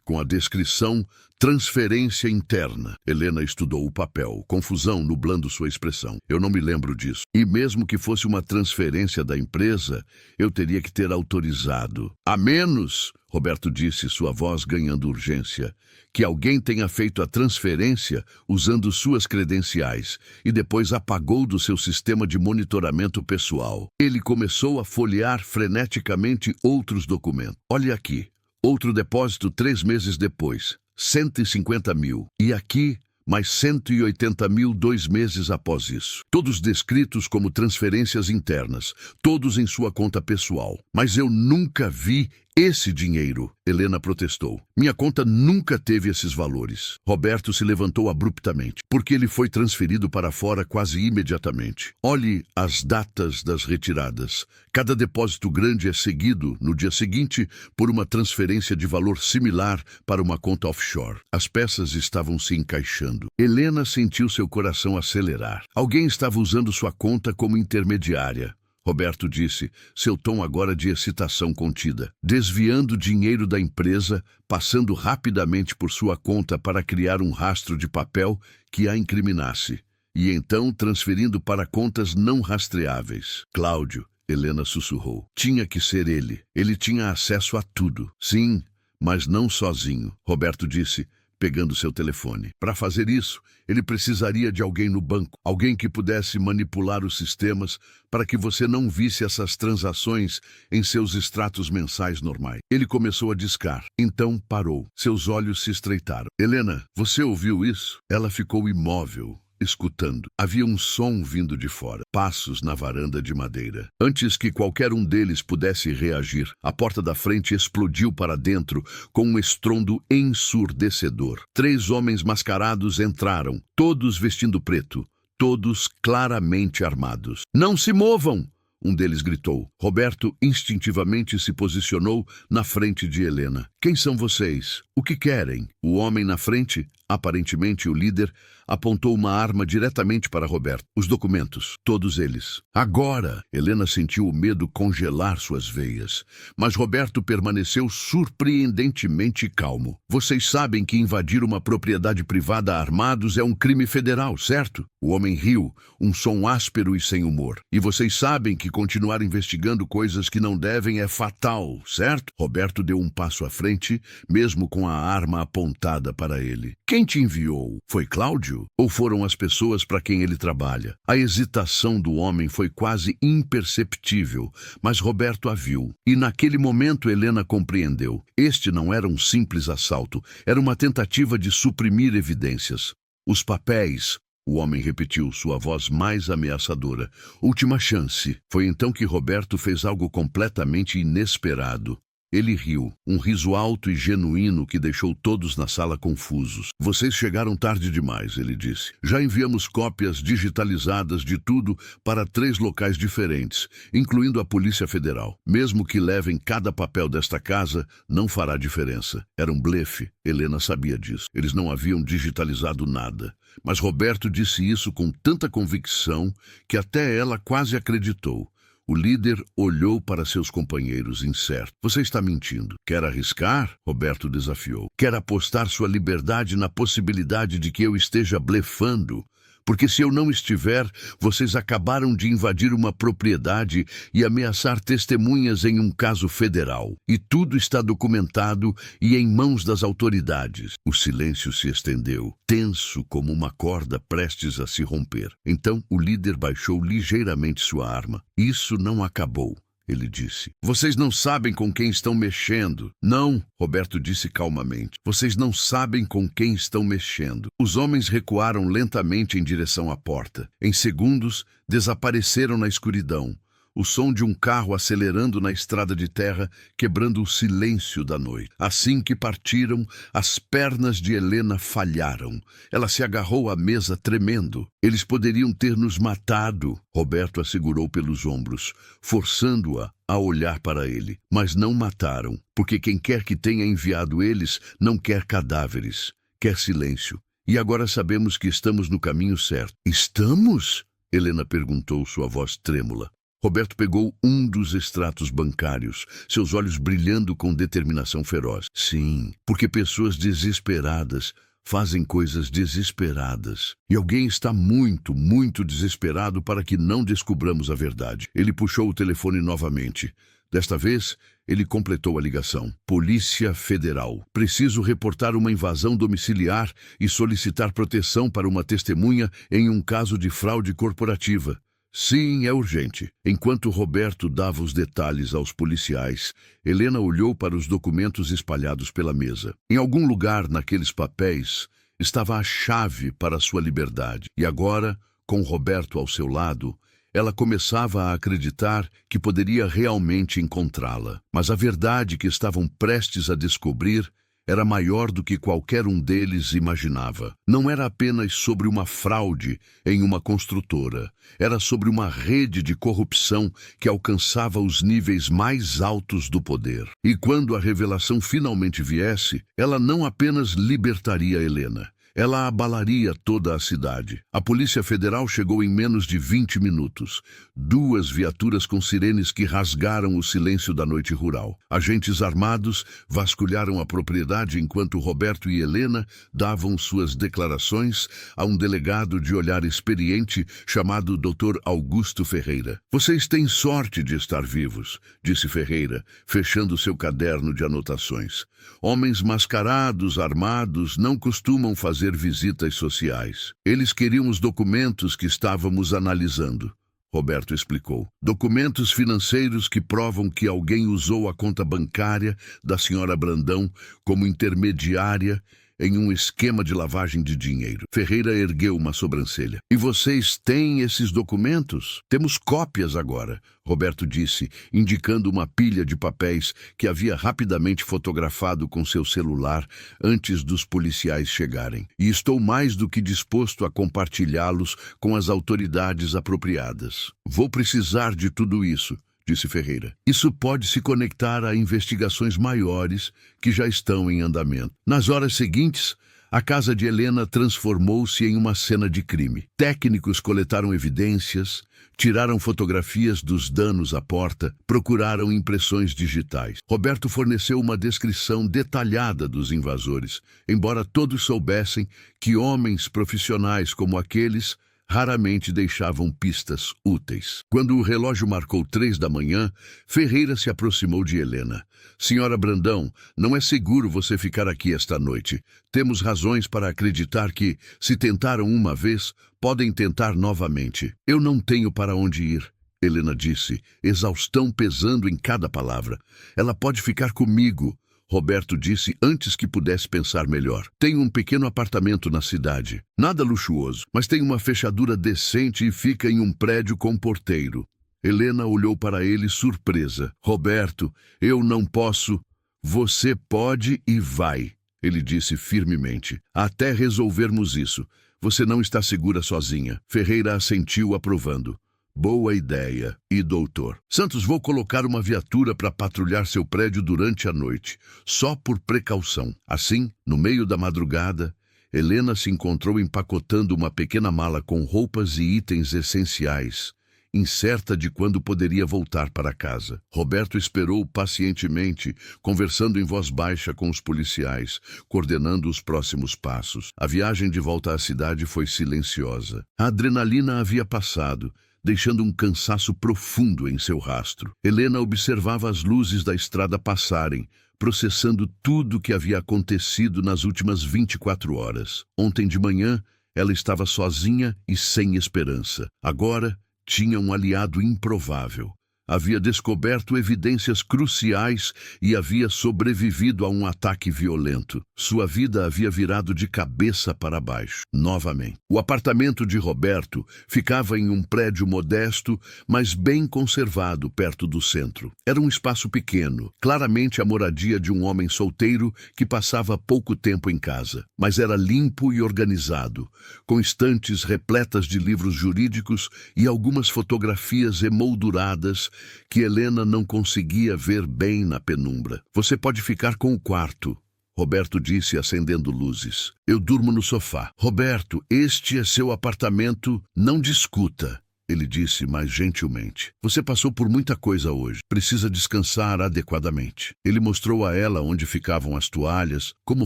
com a descrição transferência interna. Helena estudou o papel, confusão nublando sua expressão. Eu não me lembro disso. E mesmo que fosse uma transferência da empresa, eu teria que ter autorizado. A menos, Roberto disse, sua voz ganhando urgência, que alguém tenha feito a transferência usando suas credenciais e depois apagou do seu sistema de monitoramento pessoal. Ele começou a folhear freneticamente outros documentos. Olha aqui, outro depósito 3 meses depois. 150 mil. E aqui, mais 180 mil 2 meses após isso. Todos descritos como transferências internas, todos em sua conta pessoal. Mas eu nunca vi esse dinheiro, Helena protestou. Minha conta nunca teve esses valores. Roberto se levantou abruptamente, porque ele foi transferido para fora quase imediatamente. Olhe as datas das retiradas. Cada depósito grande é seguido, no dia seguinte, por uma transferência de valor similar para uma conta offshore. As peças estavam se encaixando. Helena sentiu seu coração acelerar. Alguém estava usando sua conta como intermediária. Roberto disse, seu tom agora de excitação contida, desviando dinheiro da empresa, passando rapidamente por sua conta para criar um rastro de papel que a incriminasse, e então transferindo para contas não rastreáveis. Cláudio, Helena sussurrou. Tinha que ser ele. Ele tinha acesso a tudo. Sim, mas não sozinho, Roberto disse, pegando seu telefone. Para fazer isso, ele precisaria de alguém no banco, alguém que pudesse manipular os sistemas para que você não visse essas transações em seus extratos mensais normais. Ele começou a discar, então parou. Seus olhos se estreitaram. Helena, você ouviu isso? Ela ficou imóvel, escutando. Havia um som vindo de fora, passos na varanda de madeira. Antes que qualquer um deles pudesse reagir, a porta da frente explodiu para dentro com um estrondo ensurdecedor. 3 homens mascarados entraram, todos vestindo preto, todos claramente armados. Não se movam! Um deles gritou. Roberto instintivamente se posicionou na frente de Helena. Quem são vocês? O que querem? O homem na frente, aparentemente o líder, apontou uma arma diretamente para Roberto. Os documentos, todos eles. Agora, Helena sentiu o medo congelar suas veias. Mas Roberto permaneceu surpreendentemente calmo. Vocês sabem que invadir uma propriedade privada armados é um crime federal, certo? O homem riu, um som áspero e sem humor. E vocês sabem que continuar investigando coisas que não devem é fatal, certo? Roberto deu um passo à frente, mesmo com a arma apontada para ele. Quem te enviou? Foi Cláudio? Ou foram as pessoas para quem ele trabalha? A hesitação do homem foi quase imperceptível, mas Roberto a viu. E naquele momento Helena compreendeu. Este não era um simples assalto, era uma tentativa de suprimir evidências. Os papéis... O homem repetiu, sua voz mais ameaçadora. Última chance. Foi então que Roberto fez algo completamente inesperado. Ele riu, um riso alto e genuíno que deixou todos na sala confusos. Vocês chegaram tarde demais, ele disse. Já enviamos cópias digitalizadas de tudo para 3 locais diferentes, incluindo a Polícia Federal. Mesmo que levem cada papel desta casa, não fará diferença. Era um blefe, Helena sabia disso. Eles não haviam digitalizado nada. Mas Roberto disse isso com tanta convicção que até ela quase acreditou. O líder olhou para seus companheiros incerto. Você está mentindo. Quer arriscar? Roberto desafiou. Quer apostar sua liberdade na possibilidade de que eu esteja blefando? Porque se eu não estiver, vocês acabaram de invadir uma propriedade e ameaçar testemunhas em um caso federal. E tudo está documentado e em mãos das autoridades. O silêncio se estendeu, tenso como uma corda prestes a se romper. Então o líder baixou ligeiramente sua arma. Isso não acabou, ele disse. Vocês não sabem com quem estão mexendo. Não, Roberto disse calmamente. Vocês não sabem com quem estão mexendo. Os homens recuaram lentamente em direção à porta. Em segundos, desapareceram na escuridão. O som de um carro acelerando na estrada de terra, quebrando o silêncio da noite. Assim que partiram, as pernas de Helena falharam. Ela se agarrou à mesa tremendo. Eles poderiam ter nos matado. Roberto a segurou pelos ombros, forçando-a a olhar para ele. Mas não mataram, porque quem quer que tenha enviado eles não quer cadáveres, quer silêncio. E agora sabemos que estamos no caminho certo. Estamos? Helena perguntou, sua voz trêmula. Roberto pegou um dos extratos bancários, seus olhos brilhando com determinação feroz. Sim, porque pessoas desesperadas fazem coisas desesperadas. E alguém está muito, muito desesperado para que não descubramos a verdade. Ele puxou o telefone novamente. Desta vez, ele completou a ligação. Polícia Federal. Preciso reportar uma invasão domiciliar e solicitar proteção para uma testemunha em um caso de fraude corporativa. Sim, é urgente. Enquanto Roberto dava os detalhes aos policiais, Helena olhou para os documentos espalhados pela mesa. Em algum lugar naqueles papéis estava a chave para sua liberdade. E agora, com Roberto ao seu lado, ela começava a acreditar que poderia realmente encontrá-la. Mas a verdade que estavam prestes a descobrir era maior do que qualquer um deles imaginava. Não era apenas sobre uma fraude em uma construtora. Era sobre uma rede de corrupção que alcançava os níveis mais altos do poder. E quando a revelação finalmente viesse, ela não apenas libertaria Helena. Ela abalaria toda a cidade. A Polícia Federal chegou em menos de 20 minutos. 2 viaturas com sirenes que rasgaram o silêncio da noite rural. Agentes armados vasculharam a propriedade enquanto Roberto e Helena davam suas declarações a um delegado de olhar experiente chamado Dr. Augusto Ferreira. Vocês têm sorte de estar vivos, disse Ferreira, fechando seu caderno de anotações. Homens mascarados, armados, não costumam fazer visitas sociais. Eles queriam os documentos que estávamos analisando. Roberto explicou. Documentos financeiros que provam que alguém usou a conta bancária da senhora Brandão como intermediária em um esquema de lavagem de dinheiro. Ferreira ergueu uma sobrancelha. E vocês têm esses documentos? Temos cópias agora, Roberto disse, indicando uma pilha de papéis que havia rapidamente fotografado com seu celular antes dos policiais chegarem. E estou mais do que disposto a compartilhá-los com as autoridades apropriadas. Vou precisar de tudo isso, disse Ferreira. Isso pode se conectar a investigações maiores que já estão em andamento. Nas horas seguintes, a casa de Helena transformou-se em uma cena de crime. Técnicos coletaram evidências, tiraram fotografias dos danos à porta, procuraram impressões digitais. Roberto forneceu uma descrição detalhada dos invasores, embora todos soubessem que homens profissionais como aqueles raramente deixavam pistas úteis. Quando o relógio marcou 3 da manhã, Ferreira se aproximou de Helena. Senhora Brandão, não é seguro você ficar aqui esta noite. Temos razões para acreditar que, se tentaram uma vez, podem tentar novamente. Eu não tenho para onde ir, Helena disse, exaustão pesando em cada palavra. Ela pode ficar comigo, Roberto disse antes que pudesse pensar melhor. Tenho um pequeno apartamento na cidade. Nada luxuoso, mas tem uma fechadura decente e fica em um prédio com porteiro. Helena olhou para ele surpresa. Roberto, eu não posso. Você pode e vai, ele disse firmemente. Até resolvermos isso. Você não está segura sozinha. Ferreira assentiu aprovando. Boa ideia. E doutor? Santos, vou colocar uma viatura para patrulhar seu prédio durante a noite, só por precaução. Assim, no meio da madrugada, Helena se encontrou empacotando uma pequena mala com roupas e itens essenciais, incerta de quando poderia voltar para casa. Roberto esperou pacientemente, conversando em voz baixa com os policiais, coordenando os próximos passos. A viagem de volta à cidade foi silenciosa. A adrenalina havia passado, deixando um cansaço profundo em seu rastro. Helena observava as luzes da estrada passarem, processando tudo o que havia acontecido nas últimas 24 horas. Ontem de manhã, ela estava sozinha e sem esperança. Agora, tinha um aliado improvável. Havia descoberto evidências cruciais e havia sobrevivido a um ataque violento. Sua vida havia virado de cabeça para baixo, novamente. O apartamento de Roberto ficava em um prédio modesto, mas bem conservado perto do centro. Era um espaço pequeno, claramente a moradia de um homem solteiro que passava pouco tempo em casa. Mas era limpo e organizado, com estantes repletas de livros jurídicos e algumas fotografias emolduradas que Helena não conseguia ver bem na penumbra. Você pode ficar com o quarto, Roberto disse, acendendo luzes. Eu durmo no sofá. Roberto, este é seu apartamento, não discuta, ele disse mais gentilmente. Você passou por muita coisa hoje. Precisa descansar adequadamente. Ele mostrou a ela onde ficavam as toalhas, como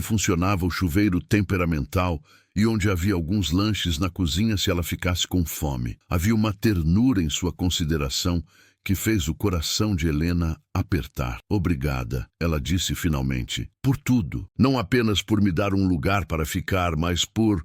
funcionava o chuveiro temperamental e onde havia alguns lanches na cozinha se ela ficasse com fome. Havia uma ternura em sua consideração que fez o coração de Helena apertar. Obrigada, ela disse finalmente, por tudo. Não apenas por me dar um lugar para ficar, mas por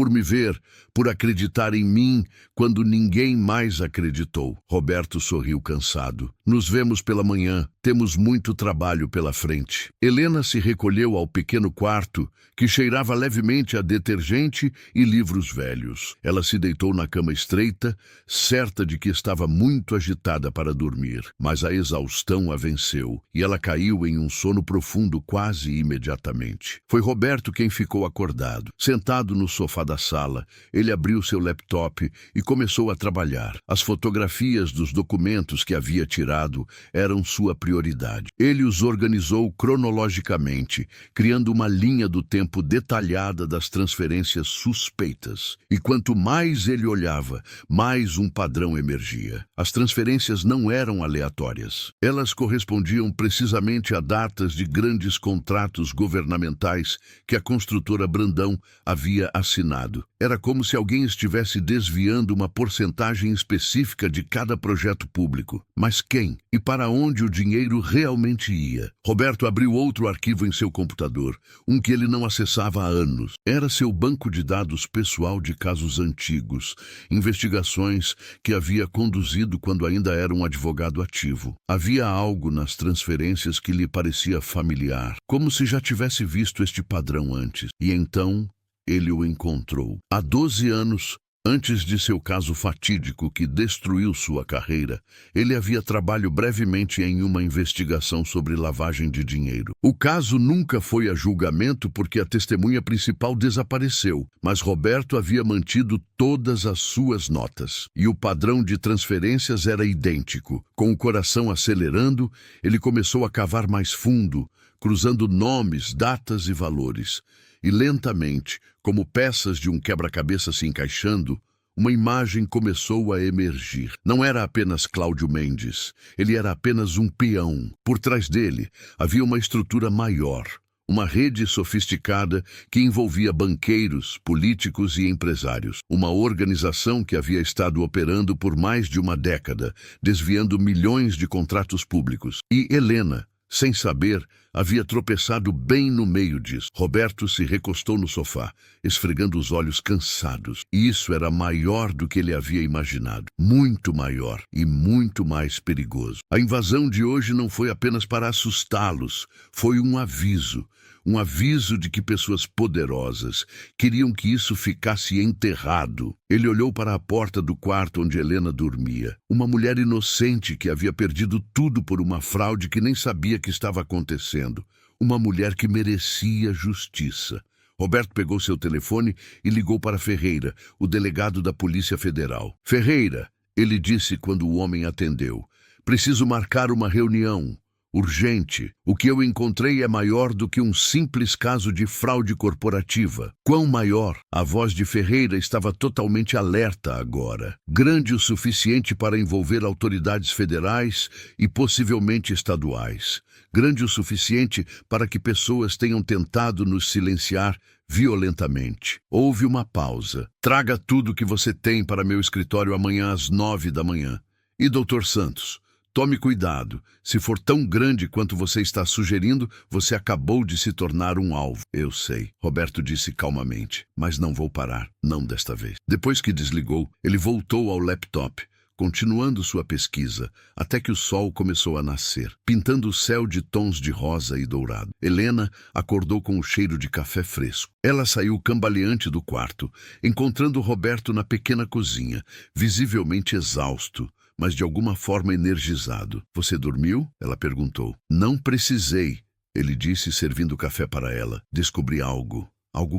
me ver, por acreditar em mim quando ninguém mais acreditou. Roberto sorriu cansado. Nos vemos pela manhã. Temos muito trabalho pela frente. Helena se recolheu ao pequeno quarto, que cheirava levemente a detergente e livros velhos. Ela se deitou na cama estreita, certa de que estava muito agitada para dormir. Mas a exaustão a venceu, e ela caiu em um sono profundo quase imediatamente. Foi Roberto quem ficou acordado. Sentado no sofá da sala, ele abriu seu laptop e começou a trabalhar. As fotografias dos documentos que havia tirado eram sua prioridade. Ele os organizou cronologicamente, criando uma linha do tempo detalhada das transferências suspeitas. E quanto mais ele olhava, mais um padrão emergia. As transferências não eram aleatórias. Elas correspondiam precisamente a datas de grandes contratos governamentais que a construtora Brandão havia assinado. Era como se alguém estivesse desviando uma porcentagem específica de cada projeto público. Mas quem e para onde o dinheiro realmente ia? Roberto abriu outro arquivo em seu computador, um que ele não acessava há anos. Era seu banco de dados pessoal de casos antigos, investigações que havia conduzido quando ainda era um advogado ativo. Havia algo nas transferências que lhe parecia familiar, como se já tivesse visto este padrão antes. E então ele o encontrou. Há 12 anos, antes de seu caso fatídico que destruiu sua carreira, ele havia trabalhado brevemente em uma investigação sobre lavagem de dinheiro. O caso nunca foi a julgamento porque a testemunha principal desapareceu, mas Roberto havia mantido todas as suas notas. E o padrão de transferências era idêntico. Com o coração acelerando, ele começou a cavar mais fundo, cruzando nomes, datas e valores. E lentamente, como peças de um quebra-cabeça se encaixando, uma imagem começou a emergir. Não era apenas Cláudio Mendes, ele era apenas um peão. Por trás dele havia uma estrutura maior, uma rede sofisticada que envolvia banqueiros, políticos e empresários. Uma organização que havia estado operando por mais de uma década, desviando milhões de contratos públicos. E Helena, sem saber, havia tropeçado bem no meio disso. Roberto se recostou no sofá, esfregando os olhos cansados. E isso era maior do que ele havia imaginado. Muito maior e muito mais perigoso. A invasão de hoje não foi apenas para assustá-los, foi um aviso. Um aviso de que pessoas poderosas queriam que isso ficasse enterrado. Ele olhou para a porta do quarto onde Helena dormia. Uma mulher inocente que havia perdido tudo por uma fraude que nem sabia que estava acontecendo. Uma mulher que merecia justiça. Roberto pegou seu telefone e ligou para Ferreira, o delegado da Polícia Federal. Ferreira, ele disse quando o homem atendeu. Preciso marcar uma reunião. Urgente. O que eu encontrei é maior do que um simples caso de fraude corporativa. Quão maior? A voz de Ferreira estava totalmente alerta agora. Grande o suficiente para envolver autoridades federais e possivelmente estaduais. Grande o suficiente para que pessoas tenham tentado nos silenciar violentamente. Houve uma pausa. Traga tudo que você tem para meu escritório amanhã às 9 da manhã. E Dr. Santos? Tome cuidado. Se for tão grande quanto você está sugerindo, você acabou de se tornar um alvo. Eu sei, Roberto disse calmamente, mas não vou parar, não desta vez. Depois que desligou, ele voltou ao laptop, continuando sua pesquisa, até que o sol começou a nascer, pintando o céu de tons de rosa e dourado. Helena acordou com o cheiro de café fresco. Ela saiu cambaleante do quarto, encontrando Roberto na pequena cozinha, visivelmente exausto, mas de alguma forma energizado. Você dormiu? Ela perguntou. Não precisei, ele disse, servindo café para ela. Descobri algo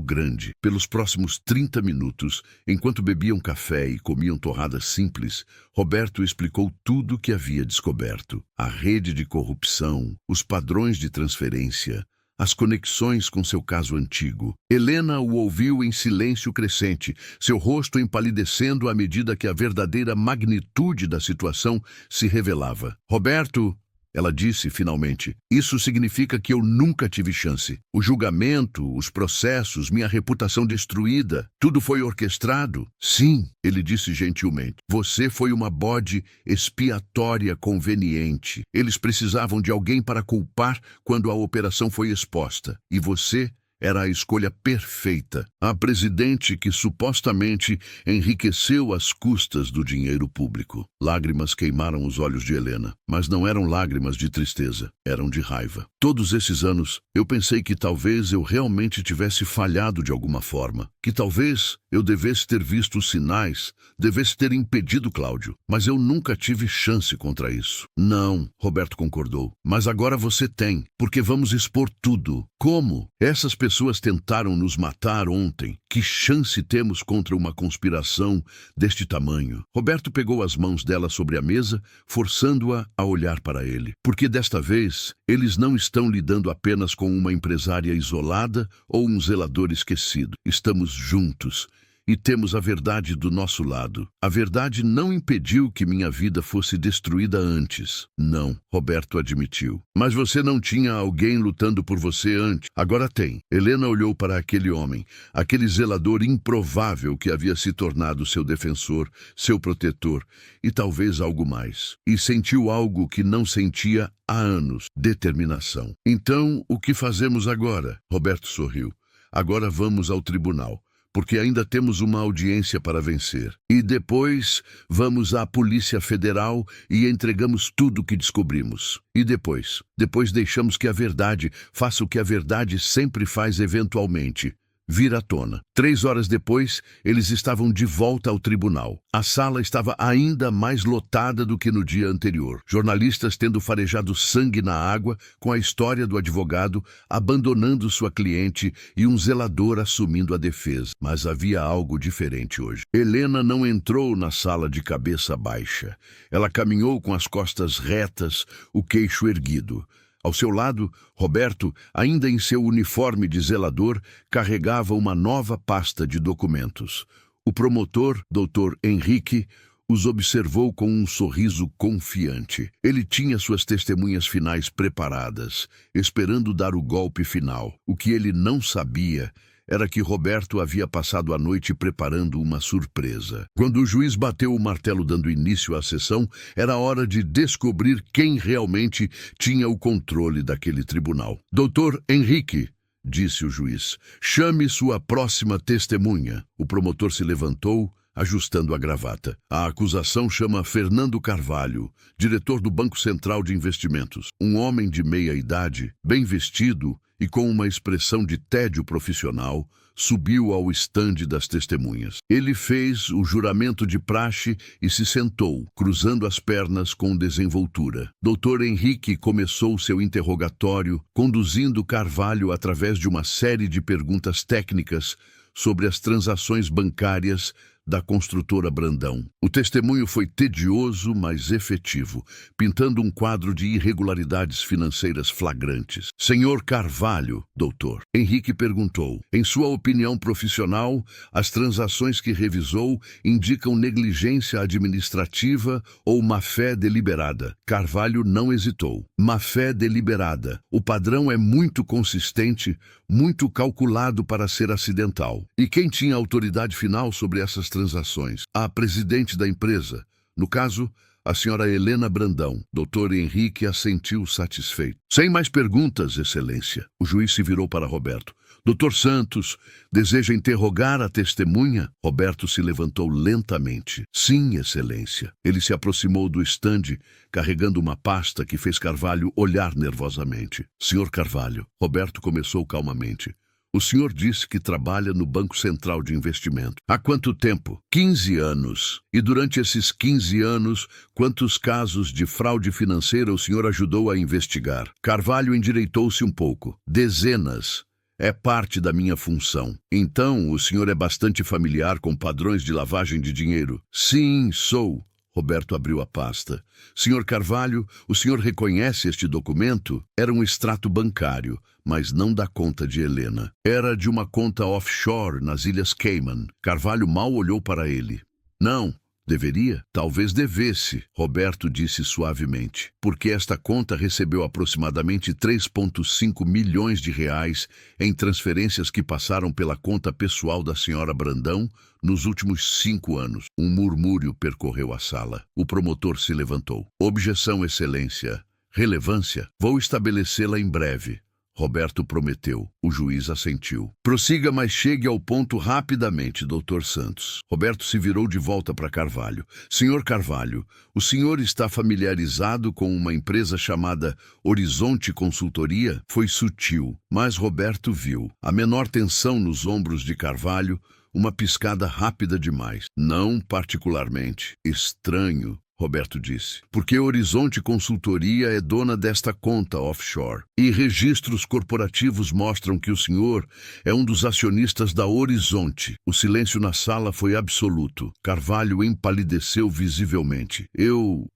grande. Pelos próximos 30 minutos, enquanto bebiam café e comiam torradas simples, Roberto explicou tudo o que havia descoberto. A rede de corrupção, os padrões de transferência, as conexões com seu caso antigo. Helena o ouviu em silêncio crescente, seu rosto empalidecendo à medida que a verdadeira magnitude da situação se revelava. Roberto, ela disse finalmente, isso significa que eu nunca tive chance. O julgamento, os processos, minha reputação destruída, tudo foi orquestrado? Sim, ele disse gentilmente. Você foi uma bode expiatória conveniente. Eles precisavam de alguém para culpar quando a operação foi exposta. E você era a escolha perfeita. A presidente que supostamente enriqueceu às custas do dinheiro público. Lágrimas queimaram os olhos de Helena, mas não eram lágrimas de tristeza, eram de raiva. Todos esses anos, eu pensei que talvez eu realmente tivesse falhado de alguma forma, que talvez eu devesse ter visto os sinais, devesse ter impedido Cláudio, mas eu nunca tive chance contra isso. Não, Roberto concordou, mas agora você tem, porque vamos expor tudo. Como? Essas pessoas tentaram nos matar ontem. Que chance temos contra uma conspiração deste tamanho? Roberto pegou as mãos dela sobre a mesa, forçando-a a olhar para ele. Porque desta vez, eles não estão lidando apenas com uma empresária isolada ou um zelador esquecido. Estamos juntos. E temos a verdade do nosso lado. A verdade não impediu que minha vida fosse destruída antes. Não, Roberto admitiu. Mas você não tinha alguém lutando por você antes. Agora tem. Helena olhou para aquele homem, aquele zelador improvável que havia se tornado seu defensor, seu protetor e talvez algo mais. E sentiu algo que não sentia há anos. Determinação. Então, o que fazemos agora? Roberto sorriu. Agora vamos ao tribunal, porque ainda temos uma audiência para vencer. E depois vamos à Polícia Federal e entregamos tudo o que descobrimos. E depois deixamos que a verdade faça o que a verdade sempre faz eventualmente. Vir à tona. 3 horas depois, eles estavam de volta ao tribunal. A sala estava ainda mais lotada do que no dia anterior. Jornalistas tendo farejado sangue na água com a história do advogado abandonando sua cliente e um zelador assumindo a defesa. Mas havia algo diferente hoje. Helena não entrou na sala de cabeça baixa. Ela caminhou com as costas retas, o queixo erguido. Ao seu lado, Roberto, ainda em seu uniforme de zelador, carregava uma nova pasta de documentos. O promotor, Dr. Henrique, os observou com um sorriso confiante. Ele tinha suas testemunhas finais preparadas, esperando dar o golpe final. O que ele não sabia era que Roberto havia passado a noite preparando uma surpresa. Quando o juiz bateu o martelo dando início à sessão, era hora de descobrir quem realmente tinha o controle daquele tribunal. Doutor Henrique, disse o juiz, chame sua próxima testemunha. O promotor se levantou, ajustando a gravata. A acusação chama Fernando Carvalho, diretor do Banco Central de Investimentos. Um homem de meia idade, bem vestido e com uma expressão de tédio profissional, subiu ao estande das testemunhas. Ele fez o juramento de praxe e se sentou, cruzando as pernas com desenvoltura. Dr. Henrique começou seu interrogatório, conduzindo Carvalho através de uma série de perguntas técnicas sobre as transações bancárias da construtora Brandão. O testemunho foi tedioso, mas efetivo, pintando um quadro de irregularidades financeiras flagrantes. Senhor Carvalho, doutor, Henrique perguntou, em sua opinião profissional, as transações que revisou indicam negligência administrativa ou má-fé deliberada? Carvalho não hesitou. Má-fé deliberada. O padrão é muito consistente, muito calculado para ser acidental. E quem tinha autoridade final sobre essas transações? A presidente da empresa, no caso, a senhora Helena Brandão. Doutor Henrique assentiu satisfeito. Sem mais perguntas, excelência. O juiz se virou para Roberto. Doutor Santos, deseja interrogar a testemunha? Roberto se levantou lentamente. Sim, excelência. Ele se aproximou do estande, carregando uma pasta que fez Carvalho olhar nervosamente. Senhor Carvalho, Roberto começou calmamente. O senhor disse que trabalha no Banco Central de Investimento. Há quanto tempo? 15 anos. E durante esses 15 anos, quantos casos de fraude financeira o senhor ajudou a investigar? Carvalho endireitou-se um pouco. Dezenas. É parte da minha função. Então, o senhor é bastante familiar com padrões de lavagem de dinheiro? Sim, sou. Roberto abriu a pasta. Senhor Carvalho, o senhor reconhece este documento? Era um extrato bancário, mas não da conta de Helena. Era de uma conta offshore nas Ilhas Cayman. Carvalho mal olhou para ele. Não. Deveria? Talvez devesse, Roberto disse suavemente, porque esta conta recebeu aproximadamente 3,5 milhões de reais em transferências que passaram pela conta pessoal da senhora Brandão nos últimos 5 anos. Um murmúrio percorreu a sala. O promotor se levantou. Objeção, excelência. Relevância? Vou estabelecê-la em breve. Roberto prometeu. O juiz assentiu. Prossiga, mas chegue ao ponto rapidamente, doutor Santos. Roberto se virou de volta para Carvalho. Senhor Carvalho, o senhor está familiarizado com uma empresa chamada Horizonte Consultoria? Foi sutil, mas Roberto viu. A menor tensão nos ombros de Carvalho, uma piscada rápida demais. Não particularmente. Estranho. Roberto disse, porque Horizonte Consultoria é dona desta conta offshore. E registros corporativos mostram que o senhor é um dos acionistas da Horizonte. O silêncio na sala foi absoluto. Carvalho empalideceu visivelmente. Eu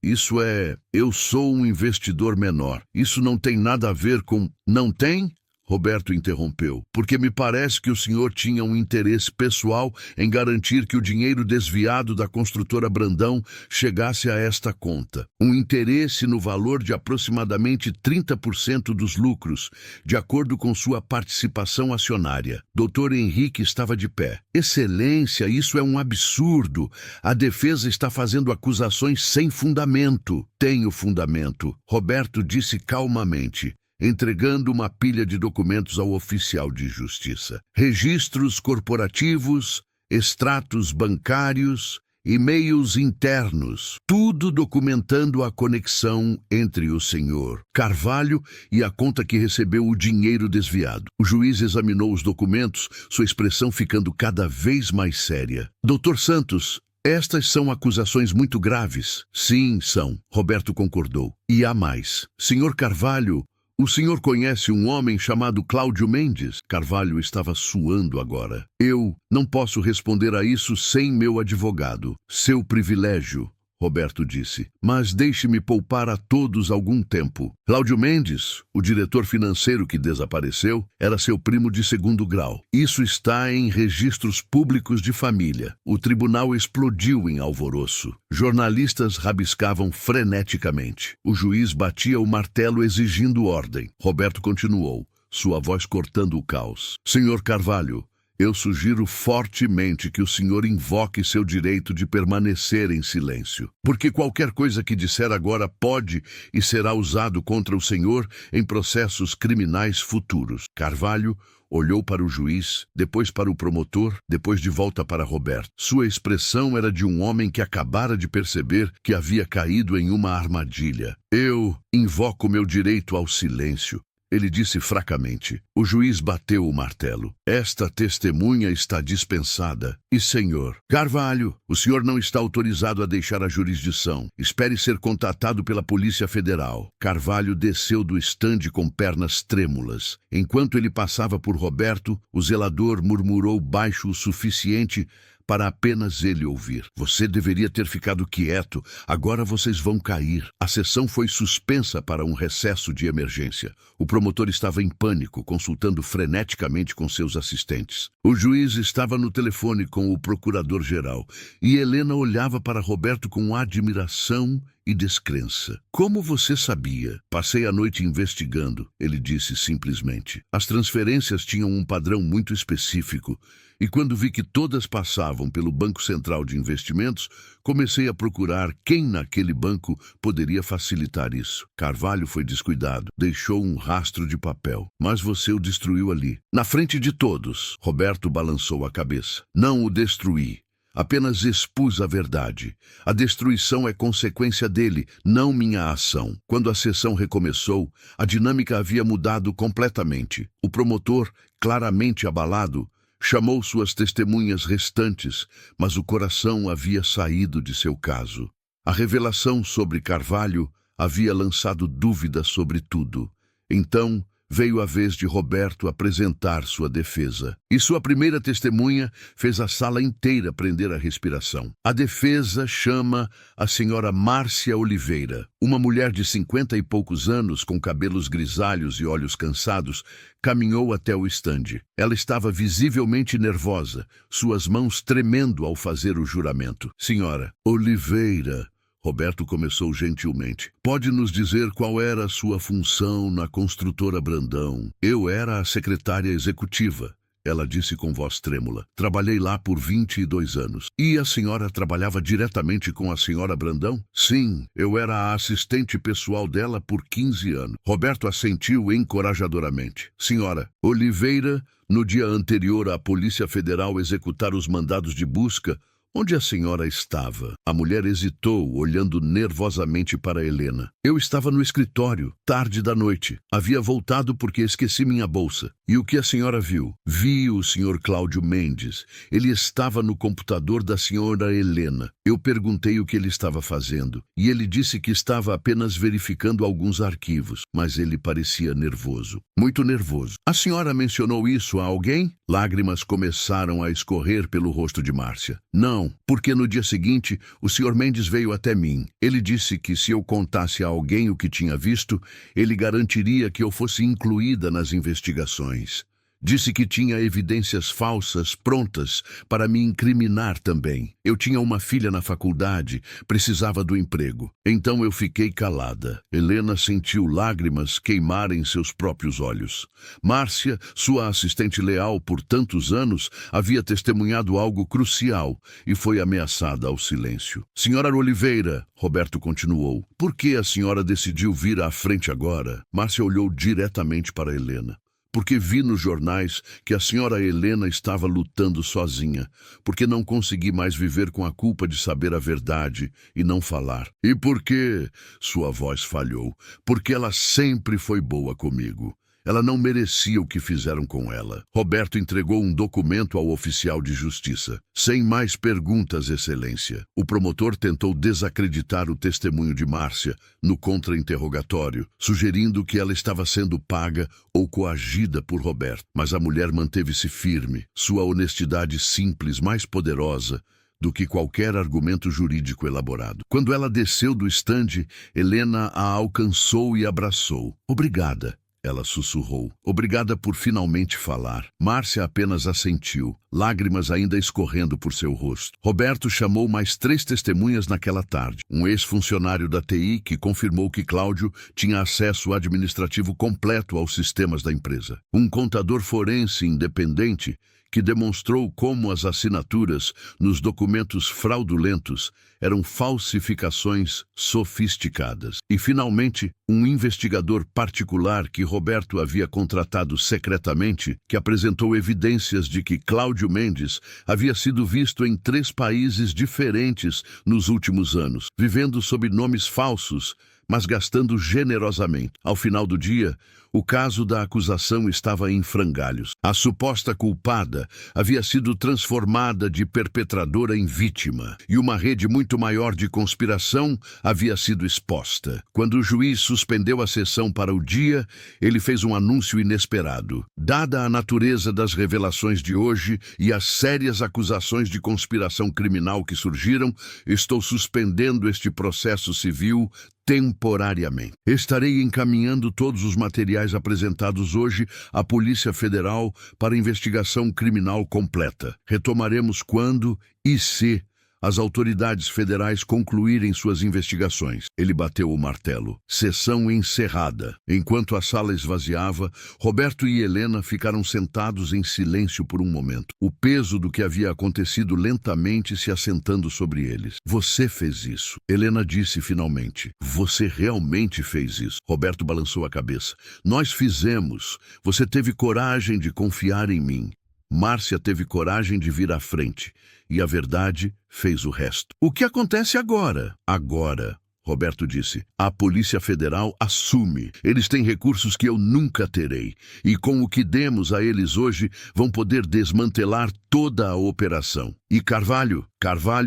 sou um investidor menor. Isso não tem nada a ver com... Não tem? Roberto interrompeu, porque me parece que o senhor tinha um interesse pessoal em garantir que o dinheiro desviado da construtora Brandão chegasse a esta conta. Um interesse no valor de aproximadamente 30% dos lucros, de acordo com sua participação acionária. Dr. Henrique estava de pé. Excelência, isso é um absurdo. A defesa está fazendo acusações sem fundamento. Tenho fundamento, Roberto disse calmamente, entregando uma pilha de documentos ao oficial de justiça. Registros corporativos, extratos bancários, e-mails internos, tudo documentando a conexão entre o senhor Carvalho e a conta que recebeu o dinheiro desviado. O juiz examinou os documentos, sua expressão ficando cada vez mais séria. Doutor Santos, estas são acusações muito graves. Sim, são. Roberto concordou. E há mais. Senhor Carvalho, o senhor conhece um homem chamado Cláudio Mendes? Carvalho estava suando agora. Eu não posso responder a isso sem meu advogado. Seu privilégio, Roberto disse. Mas deixe-me poupar a todos algum tempo. Cláudio Mendes, o diretor financeiro que desapareceu, era seu primo de segundo grau. Isso está em registros públicos de família. O tribunal explodiu em alvoroço. Jornalistas rabiscavam freneticamente. O juiz batia o martelo exigindo ordem. Roberto continuou, sua voz cortando o caos. Senhor Carvalho, Eu sugiro fortemente que o senhor invoque seu direito de permanecer em silêncio, porque qualquer coisa que disser agora pode e será usado contra o senhor em processos criminais futuros. Carvalho olhou para o juiz, depois para o promotor, depois de volta para Roberto. Sua expressão era de um homem que acabara de perceber que havia caído em uma armadilha. Eu invoco meu direito ao silêncio, ele disse fracamente. O juiz bateu o martelo. Esta testemunha está dispensada. E, senhor Carvalho, o senhor não está autorizado a deixar a jurisdição. Espere ser contatado pela Polícia Federal. Carvalho desceu do estande com pernas trêmulas. Enquanto ele passava por Roberto, o zelador murmurou baixo o suficiente para apenas ele ouvir. Você deveria ter ficado quieto. Agora vocês vão cair. A sessão foi suspensa para um recesso de emergência. O promotor estava em pânico, consultando freneticamente com seus assistentes. O juiz estava no telefone com o procurador-geral e Helena olhava para Roberto com admiração e descrença. Como você sabia? Passei a noite investigando, ele disse simplesmente. As transferências tinham um padrão muito específico. E quando vi que todas passavam pelo Banco Central de Investimentos, comecei a procurar quem naquele banco poderia facilitar isso. Carvalho foi descuidado, deixou um rastro de papel, mas você o destruiu ali, na frente de todos. Roberto balançou a cabeça. Não o destruí. Apenas expus a verdade. A destruição é consequência dele, não minha ação. Quando a sessão recomeçou, a dinâmica havia mudado completamente. O promotor, claramente abalado, chamou suas testemunhas restantes, mas o coração havia saído de seu caso. A revelação sobre Carvalho havia lançado dúvidas sobre tudo. Então, veio a vez de Roberto apresentar sua defesa. E sua primeira testemunha fez a sala inteira prender a respiração. A defesa chama a senhora Márcia Oliveira, uma mulher de 50 e poucos anos, com cabelos grisalhos e olhos cansados, caminhou até o estande. Ela estava visivelmente nervosa, suas mãos tremendo ao fazer o juramento. Senhora Oliveira, Roberto começou gentilmente. Pode nos dizer qual era a sua função na construtora Brandão? Eu era a secretária executiva, ela disse com voz trêmula. Trabalhei lá por 22 anos. E a senhora trabalhava diretamente com a senhora Brandão? Sim, eu era a assistente pessoal dela por 15 anos. Roberto assentiu encorajadoramente. Senhora Oliveira, no dia anterior à Polícia Federal executar os mandados de busca, onde a senhora estava? A mulher hesitou, olhando nervosamente para Helena. Eu estava no escritório, tarde da noite. Havia voltado porque esqueci minha bolsa. E o que a senhora viu? Vi o senhor Cláudio Mendes. Ele estava no computador da senhora Helena. Eu perguntei o que ele estava fazendo. E ele disse que estava apenas verificando alguns arquivos. Mas ele parecia nervoso. Muito nervoso. A senhora mencionou isso a alguém? Lágrimas começaram a escorrer pelo rosto de Márcia. Não, porque no dia seguinte o Sr. Mendes veio até mim. Ele disse que se eu contasse a alguém o que tinha visto, ele garantiria que eu fosse incluída nas investigações. Disse que tinha evidências falsas prontas para me incriminar também. Eu tinha uma filha na faculdade, precisava do emprego. Então eu fiquei calada. Helena sentiu lágrimas queimar em seus próprios olhos. Márcia, sua assistente leal por tantos anos, havia testemunhado algo crucial e foi ameaçada ao silêncio. Senhora Oliveira, Roberto continuou, por que a senhora decidiu vir à frente agora? Márcia olhou diretamente para Helena. Porque vi nos jornais que a senhora Helena estava lutando sozinha, porque não consegui mais viver com a culpa de saber a verdade e não falar. E por quê? Sua voz falhou. Porque ela sempre foi boa comigo. Ela não merecia o que fizeram com ela. Roberto entregou um documento ao oficial de justiça. Sem mais perguntas, Excelência. O promotor tentou desacreditar o testemunho de Márcia no contra-interrogatório, sugerindo que ela estava sendo paga ou coagida por Roberto. Mas a mulher manteve-se firme, sua honestidade simples mais poderosa do que qualquer argumento jurídico elaborado. Quando ela desceu do estande, Helena a alcançou e abraçou. Obrigada. Ela sussurrou. Obrigada por finalmente falar. Márcia apenas assentiu, lágrimas ainda escorrendo por seu rosto. Roberto chamou mais 3 testemunhas naquela tarde. Um ex-funcionário da TI que confirmou que Cláudio tinha acesso administrativo completo aos sistemas da empresa. Um contador forense independente que demonstrou como as assinaturas nos documentos fraudulentos eram falsificações sofisticadas. E, finalmente, um investigador particular que Roberto havia contratado secretamente, que apresentou evidências de que Cláudio Mendes havia sido visto em 3 países diferentes nos últimos anos, vivendo sob nomes falsos, mas gastando generosamente. Ao final do dia, o caso da acusação estava em frangalhos. A suposta culpada havia sido transformada de perpetradora em vítima, e uma rede muito maior de conspiração havia sido exposta. Quando o juiz suspendeu a sessão para o dia, ele fez um anúncio inesperado. Dada a natureza das revelações de hoje e as sérias acusações de conspiração criminal que surgiram, estou suspendendo este processo civil temporariamente. Estarei encaminhando todos os materiais apresentados hoje à Polícia Federal para investigação criminal completa. Retomaremos quando e se as autoridades federais concluírem suas investigações. Ele bateu o martelo. Sessão encerrada. Enquanto a sala esvaziava, Roberto e Helena ficaram sentados em silêncio por um momento. O peso do que havia acontecido lentamente se assentando sobre eles. Você fez isso. Helena disse finalmente. Você realmente fez isso. Roberto balançou a cabeça. Nós fizemos. Você teve coragem de confiar em mim. Márcia teve coragem de vir à frente, e a verdade fez o resto. O que acontece agora? Agora, Roberto disse, a Polícia Federal assume. Eles têm recursos que eu nunca terei, e com o que demos a eles hoje, vão poder desmantelar toda a operação. E Carvalho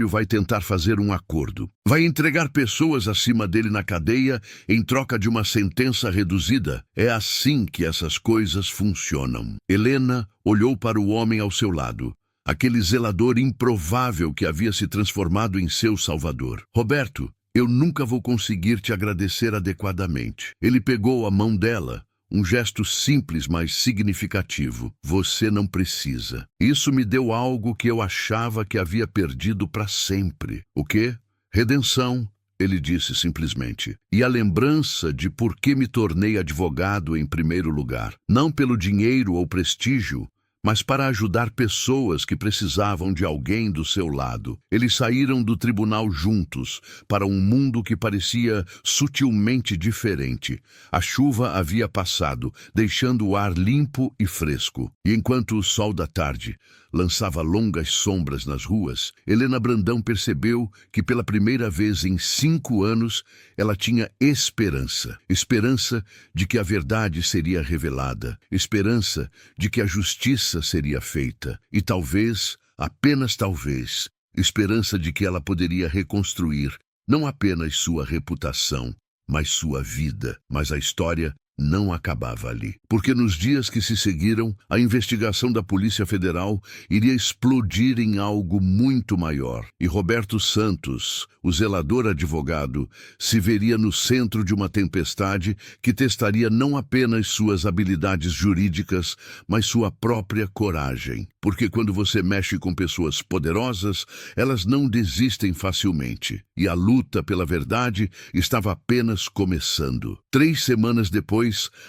vai tentar fazer um acordo. Vai entregar pessoas acima dele na cadeia em troca de uma sentença reduzida. É assim que essas coisas funcionam. Helena olhou para o homem ao seu lado, aquele zelador improvável que havia se transformado em seu salvador. Roberto, eu nunca vou conseguir te agradecer adequadamente. Ele pegou a mão dela, um gesto simples, mas significativo. Você não precisa. Isso me deu algo que eu achava que havia perdido para sempre. O quê? Redenção, ele disse simplesmente. E a lembrança de por que me tornei advogado em primeiro lugar. Não pelo dinheiro ou prestígio, mas para ajudar pessoas que precisavam de alguém do seu lado. Eles saíram do tribunal juntos, para um mundo que parecia sutilmente diferente. A chuva havia passado, deixando o ar limpo e fresco. E enquanto o sol da tarde lançava longas sombras nas ruas, Helena Brandão percebeu que pela primeira vez em 5 anos ela tinha esperança. Esperança de que a verdade seria revelada. Esperança de que a justiça seria feita. E talvez, apenas talvez, esperança de que ela poderia reconstruir não apenas sua reputação, mas sua vida. Mas a história não acabava ali. Porque nos dias que se seguiram, a investigação da Polícia Federal iria explodir em algo muito maior. E Roberto Santos, o zelador advogado, se veria no centro de uma tempestade que testaria não apenas suas habilidades jurídicas, mas sua própria coragem. Porque quando você mexe com pessoas poderosas, elas não desistem facilmente. E a luta pela verdade estava apenas começando. 3 semanas depois,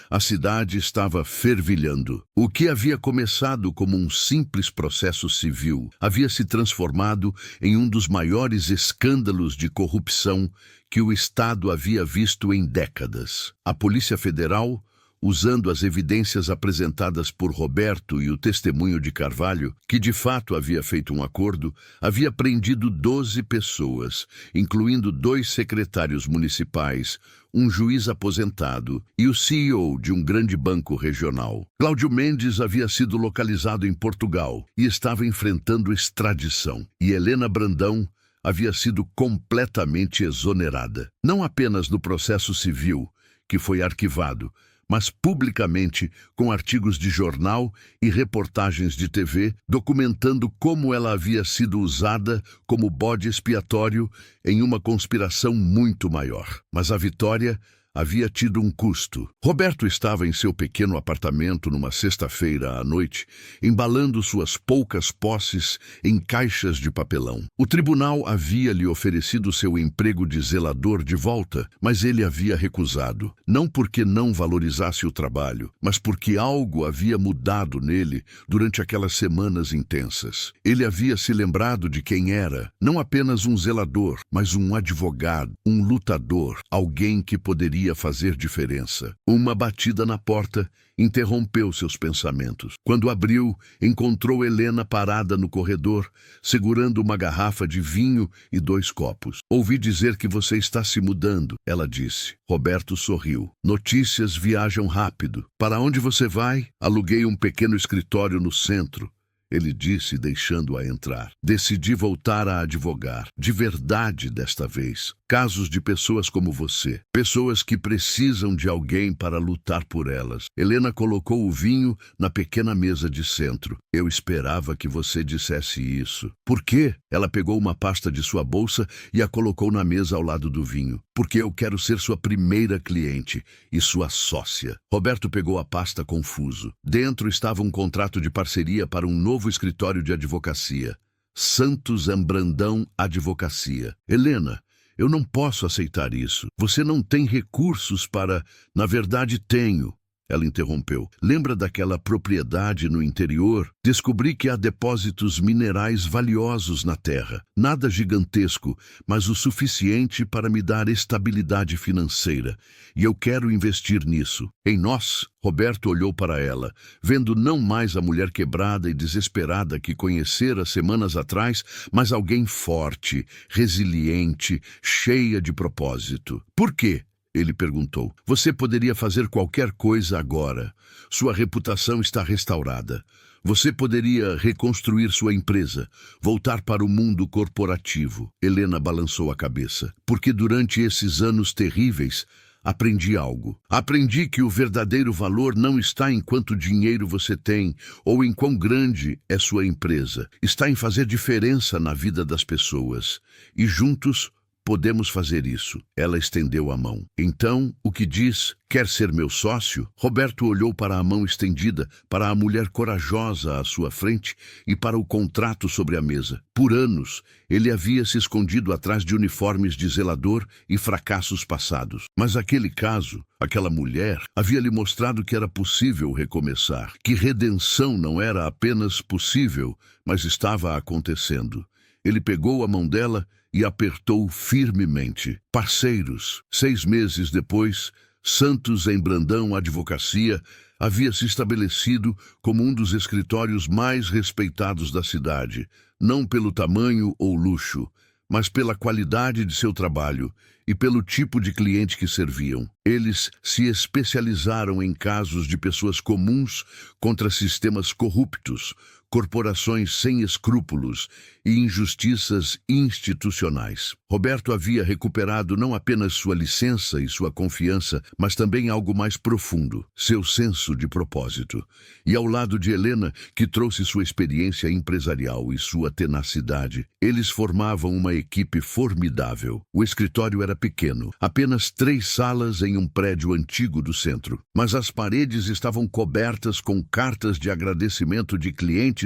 a cidade estava fervilhando. O que havia começado como um simples processo civil havia se transformado em um dos maiores escândalos de corrupção que o Estado havia visto em décadas. A Polícia Federal, usando as evidências apresentadas por Roberto e o testemunho de Carvalho, que de fato havia feito um acordo, havia prendido 12 pessoas, incluindo 2 secretários municipais, um juiz aposentado e o CEO de um grande banco regional. Cláudio Mendes havia sido localizado em Portugal e estava enfrentando extradição. E Helena Brandão havia sido completamente exonerada. Não apenas no processo civil, que foi arquivado, mas publicamente com artigos de jornal e reportagens de TV documentando como ela havia sido usada como bode expiatório em uma conspiração muito maior. Mas a vitória havia tido um custo. Roberto estava em seu pequeno apartamento numa sexta-feira à noite, embalando suas poucas posses em caixas de papelão. O tribunal havia lhe oferecido seu emprego de zelador de volta, mas ele havia recusado. Não porque não valorizasse o trabalho, mas porque algo havia mudado nele durante aquelas semanas intensas. Ele havia se lembrado de quem era, não apenas um zelador, mas um advogado, um lutador, alguém que poderia fazer diferença. Uma batida na porta interrompeu seus pensamentos. Quando abriu, encontrou Helena parada no corredor, segurando uma garrafa de vinho e 2 copos. "Ouvi dizer que você está se mudando", ela disse. Roberto sorriu. "Notícias viajam rápido. Para onde você vai?" "Aluguei um pequeno escritório no centro", ele disse, deixando-a entrar. "Decidi voltar a advogar, de verdade desta vez. Casos de pessoas como você, pessoas que precisam de alguém para lutar por elas." Helena colocou o vinho na pequena mesa de centro. "Eu esperava que você dissesse isso." "Por quê?" Ela pegou uma pasta de sua bolsa e a colocou na mesa ao lado do vinho. "Porque eu quero ser sua primeira cliente e sua sócia." Roberto pegou a pasta confuso. Dentro estava um contrato de parceria para um novo escritório de advocacia. Santos Brandão Advocacia. "Helena, eu não posso aceitar isso. Você não tem recursos para..." "Na verdade, tenho." Ela interrompeu. "Lembra daquela propriedade no interior? Descobri que há depósitos minerais valiosos na terra. Nada gigantesco, mas o suficiente para me dar estabilidade financeira. E eu quero investir nisso. Em nós." Roberto olhou para ela, vendo não mais a mulher quebrada e desesperada que conhecera semanas atrás, mas alguém forte, resiliente, cheia de propósito. "Por quê?" ele perguntou. "Você poderia fazer qualquer coisa agora. Sua reputação está restaurada. Você poderia reconstruir sua empresa, voltar para o mundo corporativo." Helena balançou a cabeça. "Porque durante esses anos terríveis, aprendi algo. Aprendi que o verdadeiro valor não está em quanto dinheiro você tem ou em quão grande é sua empresa. Está em fazer diferença na vida das pessoas. E juntos podemos fazer isso." Ela estendeu a mão. "Então, o que diz? Quer ser meu sócio?" Roberto olhou para a mão estendida, para a mulher corajosa à sua frente e para o contrato sobre a mesa. Por anos, ele havia se escondido atrás de uniformes de zelador e fracassos passados. Mas aquele caso, aquela mulher, havia lhe mostrado que era possível recomeçar, que redenção não era apenas possível, mas estava acontecendo. Ele pegou a mão dela e apertou firmemente. Parceiros. 6 meses depois, Santos Brandão Advocacia havia se estabelecido como um dos escritórios mais respeitados da cidade, não pelo tamanho ou luxo, mas pela qualidade de seu trabalho e pelo tipo de cliente que serviam. Eles se especializaram em casos de pessoas comuns contra sistemas corruptos, corporações sem escrúpulos e injustiças institucionais. Roberto havia recuperado não apenas sua licença e sua confiança, mas também algo mais profundo, seu senso de propósito. E ao lado de Helena, que trouxe sua experiência empresarial e sua tenacidade, eles formavam uma equipe formidável. O escritório era pequeno, apenas 3 salas em um prédio antigo do centro, mas as paredes estavam cobertas com cartas de agradecimento de clientes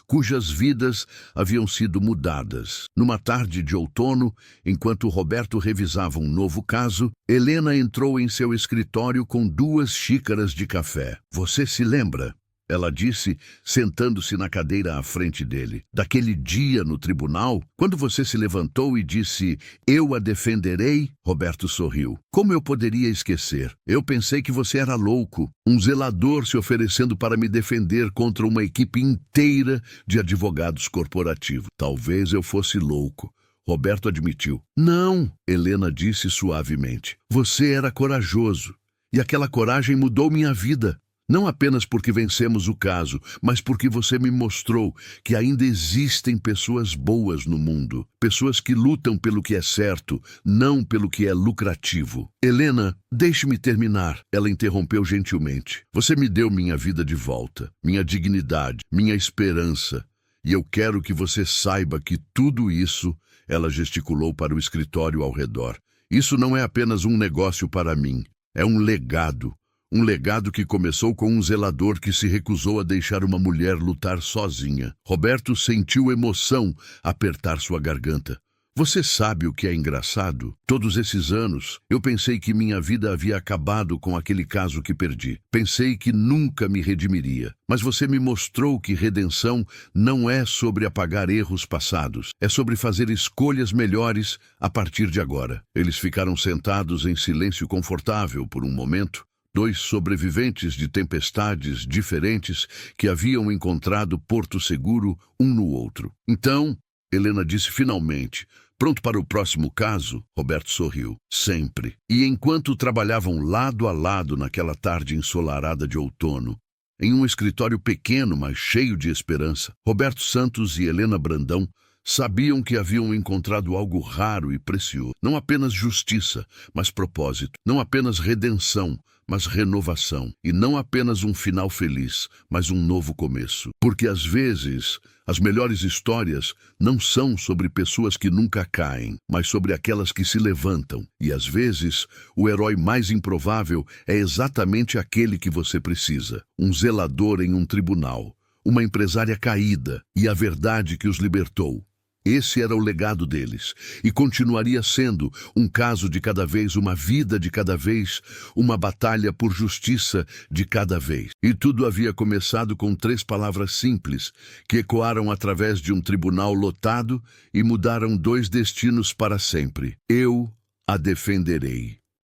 cujas vidas haviam sido mudadas. Numa tarde de outono, enquanto Roberto revisava um novo caso, Helena entrou em seu escritório com 2 xícaras de café. "Você se lembra?" ela disse, sentando-se na cadeira à frente dele. "Daquele dia no tribunal, quando você se levantou e disse, 'Eu a defenderei'?" Roberto sorriu. "Como eu poderia esquecer? Eu pensei que você era louco, um zelador se oferecendo para me defender contra uma equipe inteira de advogados corporativos. Talvez eu fosse louco." Roberto admitiu. "Não", Helena disse suavemente. "Você era corajoso, e aquela coragem mudou minha vida. Não apenas porque vencemos o caso, mas porque você me mostrou que ainda existem pessoas boas no mundo. Pessoas que lutam pelo que é certo, não pelo que é lucrativo." "Helena, deixe-me terminar", ela interrompeu gentilmente. "Você me deu minha vida de volta, minha dignidade, minha esperança. E eu quero que você saiba que tudo isso..." Ela gesticulou para o escritório ao redor. "Isso não é apenas um negócio para mim. É um legado. Um legado que começou com um zelador que se recusou a deixar uma mulher lutar sozinha. Roberto sentiu emoção apertar sua garganta. Você sabe o que é engraçado? Todos esses anos, eu pensei que minha vida havia acabado com aquele caso que perdi. Pensei que nunca me redimiria. Mas você me mostrou que redenção não é sobre apagar erros passados. É sobre fazer escolhas melhores a partir de agora. Eles ficaram sentados em silêncio confortável por um momento. Dois sobreviventes de tempestades diferentes que haviam encontrado porto seguro um no outro. Então, Helena disse finalmente: pronto para o próximo caso? Roberto sorriu. Sempre. E enquanto trabalhavam lado a lado naquela tarde ensolarada de outono, em um escritório pequeno, mas cheio de esperança, Roberto Santos e Helena Brandão sabiam que haviam encontrado algo raro e precioso. Não apenas justiça, mas propósito. Não apenas redenção, mas renovação. E não apenas um final feliz, mas um novo começo. Porque às vezes, as melhores histórias não são sobre pessoas que nunca caem, mas sobre aquelas que se levantam. E às vezes, o herói mais improvável é exatamente aquele que você precisa. Um zelador em um tribunal, uma empresária caída e a verdade que os libertou. Esse era o legado deles, e continuaria sendo um caso de cada vez, uma vida de cada vez, uma batalha por justiça de cada vez. E tudo havia começado com 3 palavras simples, que ecoaram através de um tribunal lotado e mudaram 2 destinos para sempre. Eu a defenderei.